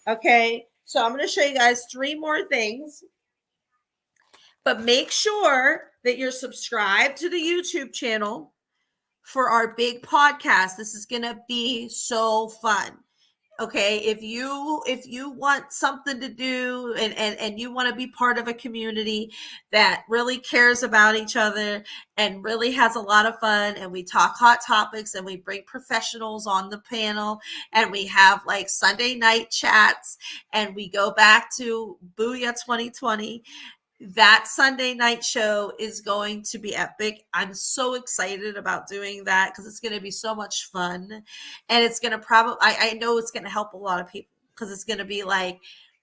Okay, so I'm going to show you guys 3 more things. But make sure that you're subscribed to the YouTube channel for our big podcast. This is going to be so fun. Okay, if you want something to do and you want to be part of a community that really cares about each other and really has a lot of fun, and we talk hot topics and we bring professionals on the panel, and we have like Sunday night chats, and we go back to Booyah 2020, that Sunday night show is going to be epic. I'm so excited about doing that because it's going to be so much fun. And it's going to probably, I know it's going to help a lot of people because it's going to be like,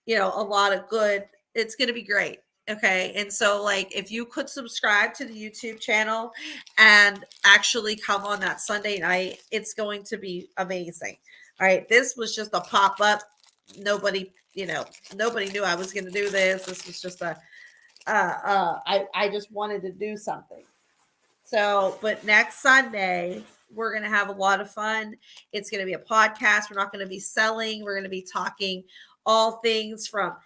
a lot of good. It's going to be great. Okay. And so, like, if you could subscribe to the YouTube channel and actually come on that Sunday night, it's going to be amazing. All right. This was just a pop up. Nobody knew I was going to do this. This was just I just wanted to do something. So, but next Sunday, we're going to have a lot of fun. It's going to be a podcast. We're not going to be selling. We're going to be talking all things from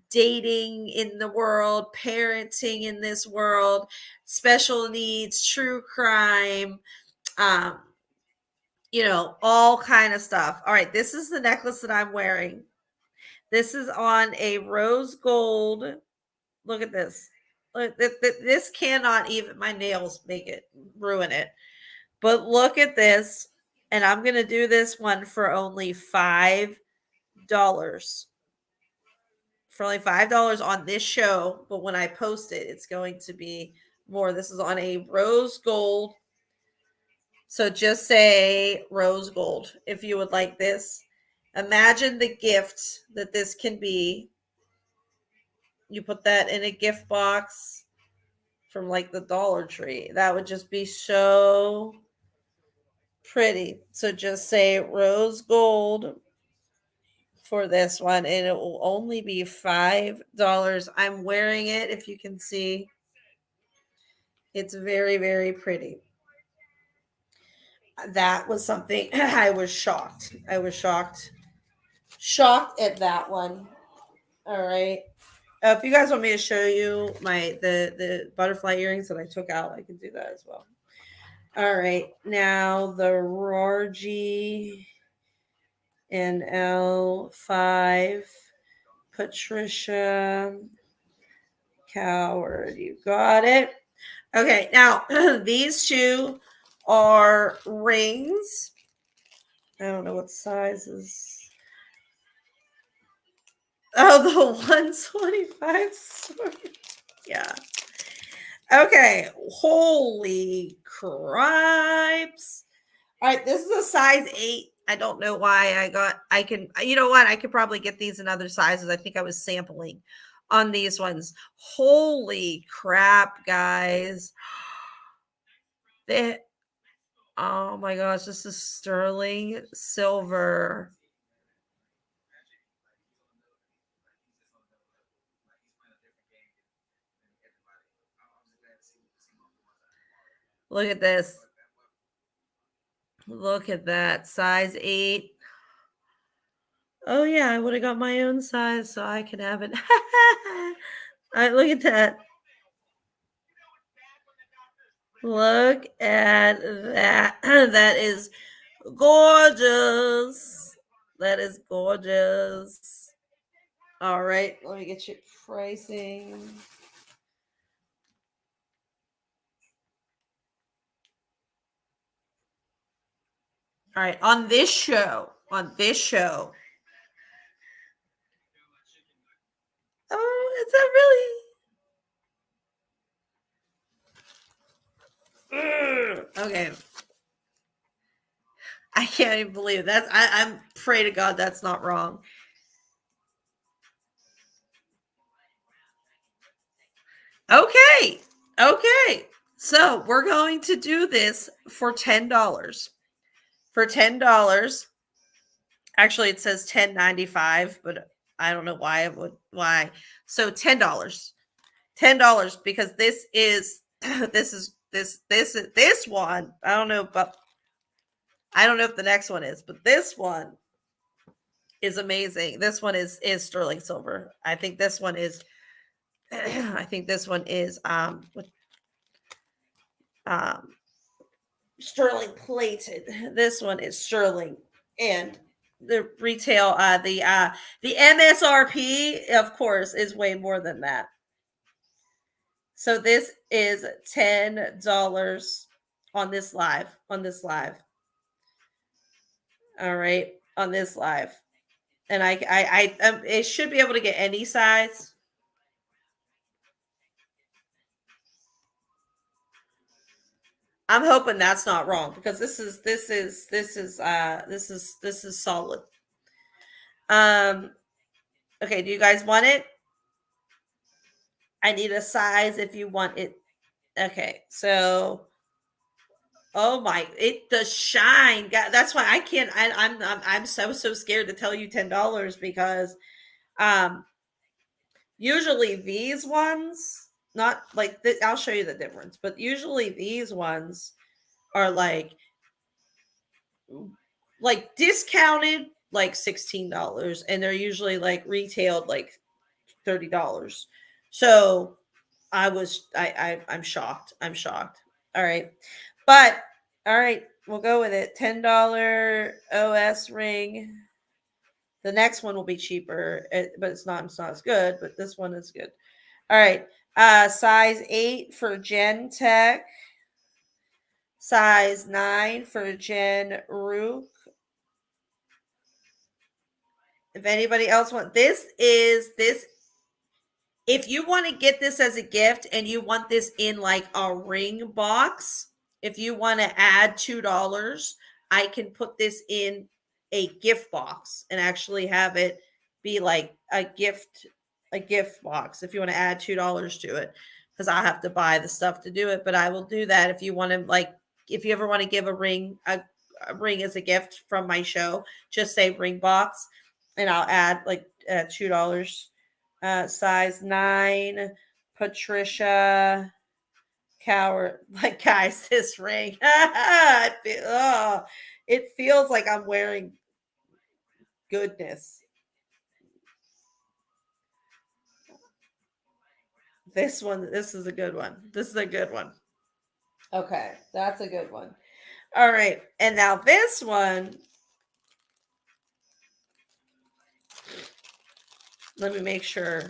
dating in the world, parenting in this world, special needs, true crime, all kind of stuff. All right. This is the necklace that I'm wearing. This is on a rose gold. Look at this. This cannot even, my nails make it, ruin it. But look at this. And I'm going to do this one for only $5. For only $5 on this show. But when I post it, it's going to be more. This is on a rose gold. So just say rose gold if you would like this. Imagine the gift that this can be. You put that in a gift box from like the Dollar Tree. That would just be so pretty. So just say rose gold for this one, and it will only be $5. I'm wearing it, if you can see. It's very, very pretty. That was something I was shocked. I was shocked at that one. All right. If you guys want me to show you the butterfly earrings that I took out, I can do that as well. All right. Now the Rorgy and L5 Patricia Coward. You got it. Okay. Now these two are rings. I don't know what sizes. Oh, the 125 sword. Yeah. Okay. Holy cripes. All right. This is a size 8. I don't know why I can, you know what? I could probably get these in other sizes. I think I was sampling on these ones. Holy crap, guys. They, oh my gosh. This is sterling silver. Look at this. Look at that. Size 8. Oh, yeah. I would have got my own size so I can have it. All right. Look at that. Look at that. That is gorgeous. That is gorgeous. All right. Let me get you pricing. All right. On this show. Oh, is that really? Okay. I can't even believe it. I'm pray to God that's not wrong. Okay. Okay. So we're going to do this for $10. For $10. Actually, it says $10.95, but I don't know why it would why. So $10. $10 because this is this one. I don't know, but I don't know if the next one is, but this one is amazing. This one is sterling silver. I think this one is I think this one is sterling plated. This one is sterling, and the retail the MSRP of course is way more than that. So this is $10 on this live. All right, on this live. And I it should be able to get any size. I'm hoping that's not wrong because this is solid. Okay, do you guys want it? I need a size if you want it. Okay, so oh my, it does shine. That's why I can't. I'm so scared to tell you $10 because usually these ones, not like I'll show you the difference, but usually these ones are like discounted like $16, and they're usually like retailed like $30. So I'm shocked. I'm shocked. All right. But all right, we'll go with it. $10 OS ring. The next one will be cheaper, but it's not as good, but this one is good. All right. Size 8 for Gen Tech. Size 9 for Gen Rook. If anybody else wants this if you want to get this as a gift and you want this in like a ring box, if you want to add $2, I can put this in a gift box and actually have it be like a gift box if you want to add $2 to it, because I have to buy the stuff to do it. But I will do that if you want to, like, if you ever want to give a ring as a gift from my show, just say ring box and I'll add like $2. Size 9 Patricia coward. Like, guys, this ring. It feels like I'm wearing goodness. This is a good one. This is a good one. Okay, that's a good one. All right, and now this one. Let me make sure.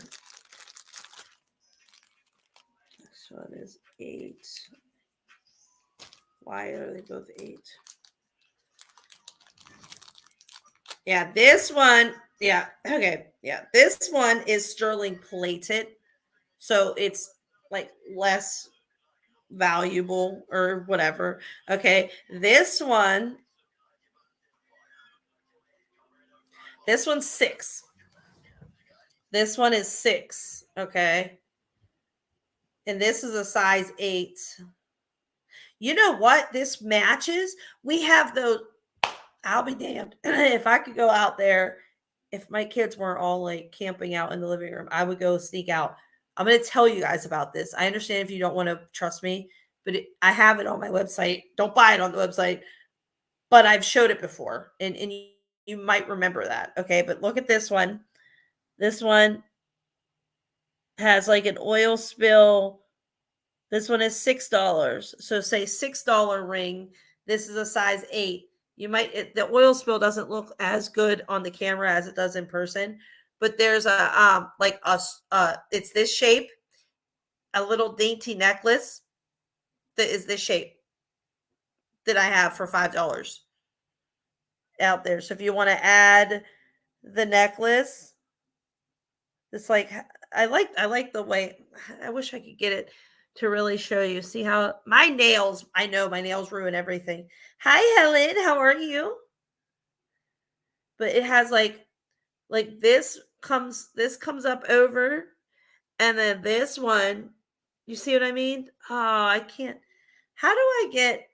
This one is 8. Why are they both 8? Yeah, this one. Yeah, okay. Yeah, this one is sterling plated. So it's like less valuable or whatever. Okay. This one's 6. This one is 6. Okay. And this is a size 8. You know what? This matches. We have those. I'll be damned. If I could go out there, if my kids weren't all like camping out in the living room, I would go sneak out. I'm going to tell you guys about this. I understand if you don't want to trust me, but I have it on my website. Don't buy it on the website, but I've showed it before, and you might remember that. Okay, but look at this one. This one has like an oil spill. This one is $6. So say $6 ring. This is a size 8. You might the oil spill doesn't look as good on the camera as it does in person, but there's a like a it's this shape, a little dainty necklace that is this shape that I have for $5 out there. So if you want to add the necklace, it's like I like the way. I wish I could get it to really show you. See how my nails, I know my nails ruin everything. Hi Helen, how are you? But it has like this comes up over, and then this one, you see what I mean? Oh, I can't. How do I get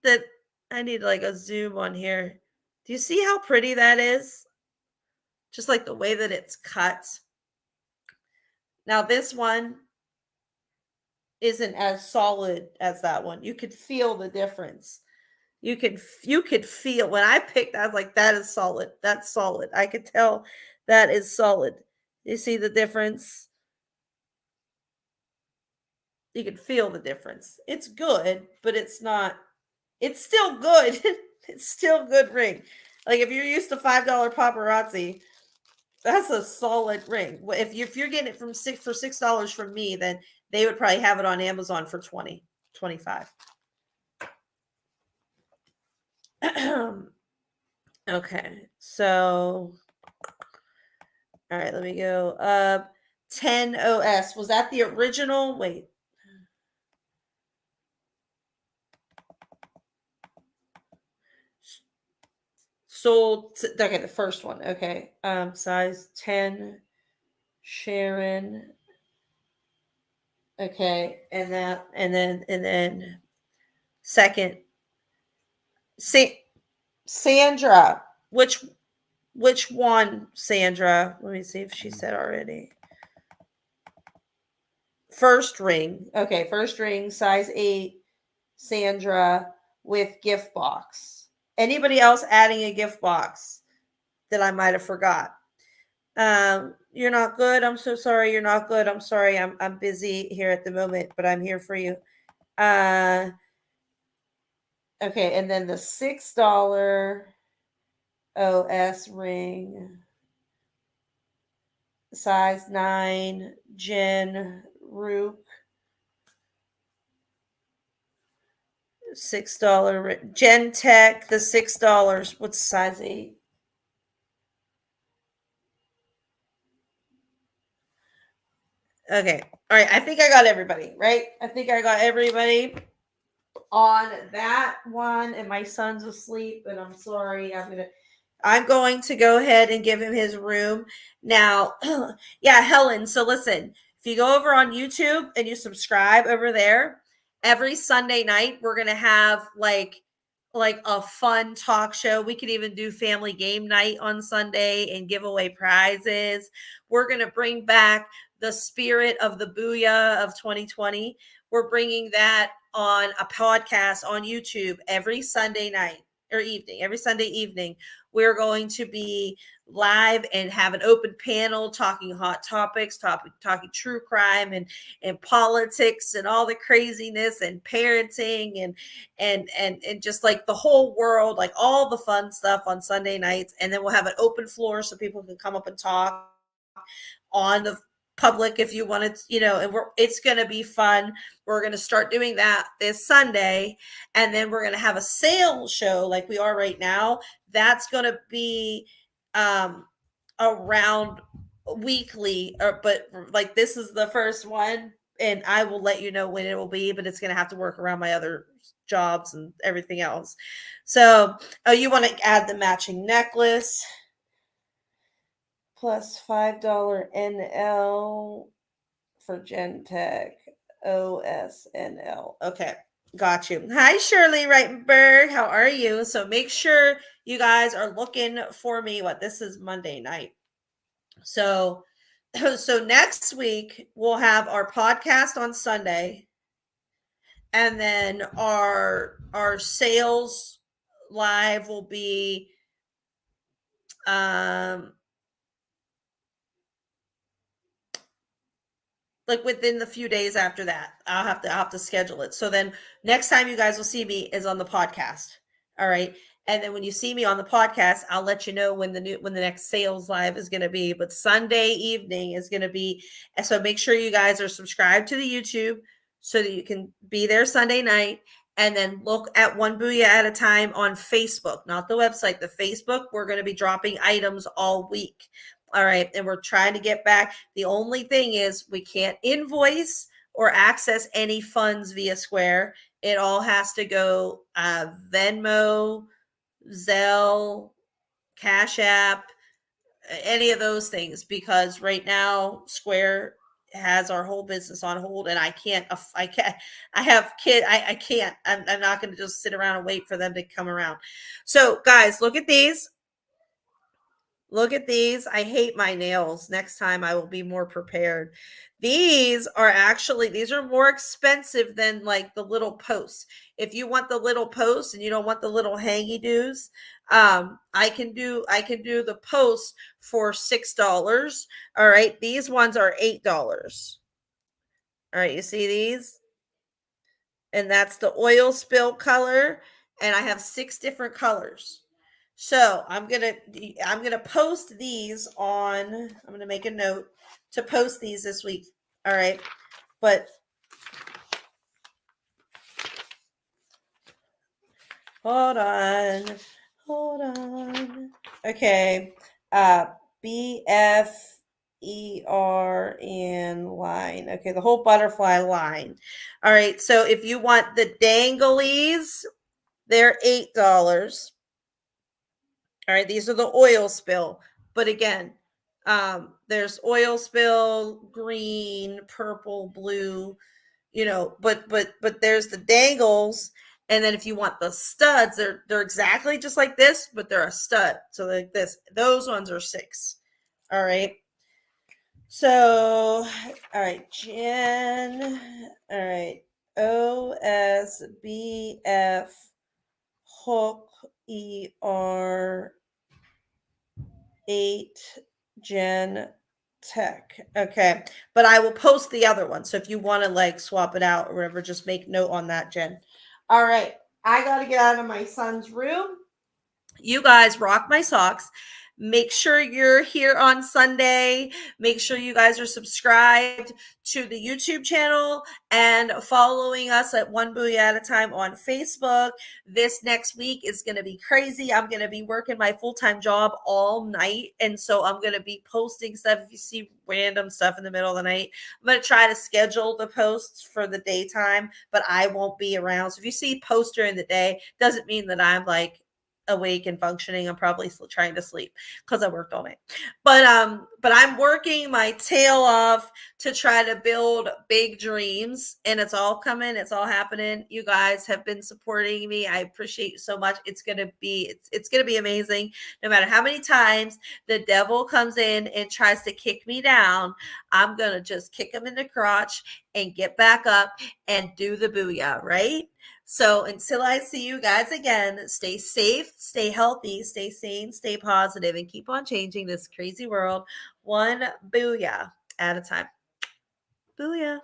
that? I need like a zoom on here. Do you see how pretty that is? Just like the way that it's cut. Now this one isn't as solid as that one. You could feel the difference. You could feel when I picked, I was like, that is solid. That's solid. I could tell that is solid. You see the difference? You can feel the difference. It's good, but it's still good. It's still good ring. Like if you're used to $5 paparazzi, that's a solid ring. If you're getting it for $6 from me, then they would probably have it on Amazon for 20, 25. Okay, so all right, let me go. 10 OS. Was that the original? Wait. Sold. Okay, the first one. Okay. Size 10. Sharon. Okay, and then second. Sandra. Which one, Sandra? Let me see if she said already. First ring. Okay, first ring, size 8, Sandra, with gift box. Anybody else adding a gift box that I might have forgot? You're not good. I'm so sorry. You're not good. I'm sorry. I'm busy here at the moment, but I'm here for you. Okay, and then the $6 OS ring, size 9, Jen Rook. $6 Gen Tech, the $6. What's size 8? Okay. All right. I think I got everybody, right? I think I got everybody on that one. And my son's asleep, and I'm sorry. I'm going to go ahead and give him his room. Now, yeah, Helen. So listen, if you go over on YouTube and you subscribe over there, every Sunday night, we're going to have like a fun talk show. We could even do family game night on Sunday and give away prizes. We're going to bring back the spirit of the Booyah of 2020. we're bringing that on a podcast on YouTube every Sunday night or evening. Every Sunday evening, we're going to be live and have an open panel talking hot topics, talking true crime and politics and all the craziness and parenting and just like the whole world, like all the fun stuff on Sunday nights. And then we'll have an open floor so people can come up and talk on the public if you want to, and it's going to be fun. We're going to start doing that this Sunday, and then we're going to have a sales show like we are right now. That's going to be around weekly, but like this is the first one, and I will let you know when it will be, but it's going to have to work around my other jobs and everything else. So you want to add the matching necklace plus $5 NL for Gentech OSNL. Okay, got you. Hi, Shirley Reitenberg. How are you? So make sure you guys are looking for me. This is Monday night. So next week we'll have our podcast on Sunday, and then our sales live will be like within the few days after that. I'll have to schedule it. So then next time you guys will see me is on the podcast. All right. And then when you see me on the podcast, I'll let you know when the next sales live is going to be. But Sunday evening is going to be. So make sure you guys are subscribed to the YouTube so that you can be there Sunday night. And then look at One Booyah at a time on Facebook, not the website, the Facebook. We're going to be dropping items all week. All right. And we're trying to get back. The only thing is we can't invoice or access any funds via Square. It all has to go Venmo, Zelle, Cash App, any of those things, because right now Square has our whole business on hold, and I can't, I have kids. I can't, I'm not going to just sit around and wait for them to come around. So guys, look at these. Look at these. I hate my nails. Next time I will be more prepared. These are more expensive than like the little posts. If you want the little posts and you don't want the little hangy doos, I can do the posts for $6. All right. These ones are $8. All right. You see these? And that's the oil spill color. And I have 6 different colors. So I'm gonna post these on. I'm gonna make a note to post these this week. All right, but hold on. Okay, BFER and line. Okay, the whole butterfly line. All right. So if you want the danglies, they're $8. All right, these are the oil spill. But again, there's oil spill, green, purple, blue, but there's the dangles. And then if you want the studs, they're exactly just like this, but they're a stud. So like this, those ones are $6. All right. So, all right, Jen. All right. OSBF hook ER 8 Gen Tech. Okay. But I will post the other one. So if you want to like swap it out or whatever, just make note on that, Jen. All right. I got to get out of my son's room. You guys rock my socks. Make sure you're here on Sunday. Make sure you guys are subscribed to the YouTube channel and following us at One Booyah at a time on Facebook. This next week is going to be crazy. I'm going to be working my full-time job all night. And so I'm going to be posting stuff. If you see random stuff in the middle of the night, I'm going to try to schedule the posts for the daytime, but I won't be around. So if you see post during the day, doesn't mean that I'm like awake and functioning. I'm probably still trying to sleep because I worked all night. But I'm working my tail off to try to build big dreams, and it's all coming, it's all happening. You guys have been supporting me. I appreciate you so much. It's gonna be amazing. No matter how many times the devil comes in and tries to kick me down, I'm gonna just kick him in the crotch and get back up and do the booyah, right? So until I see you guys again, stay safe, stay healthy, stay sane, stay positive, and keep on changing this crazy world one booyah at a time. Booyah.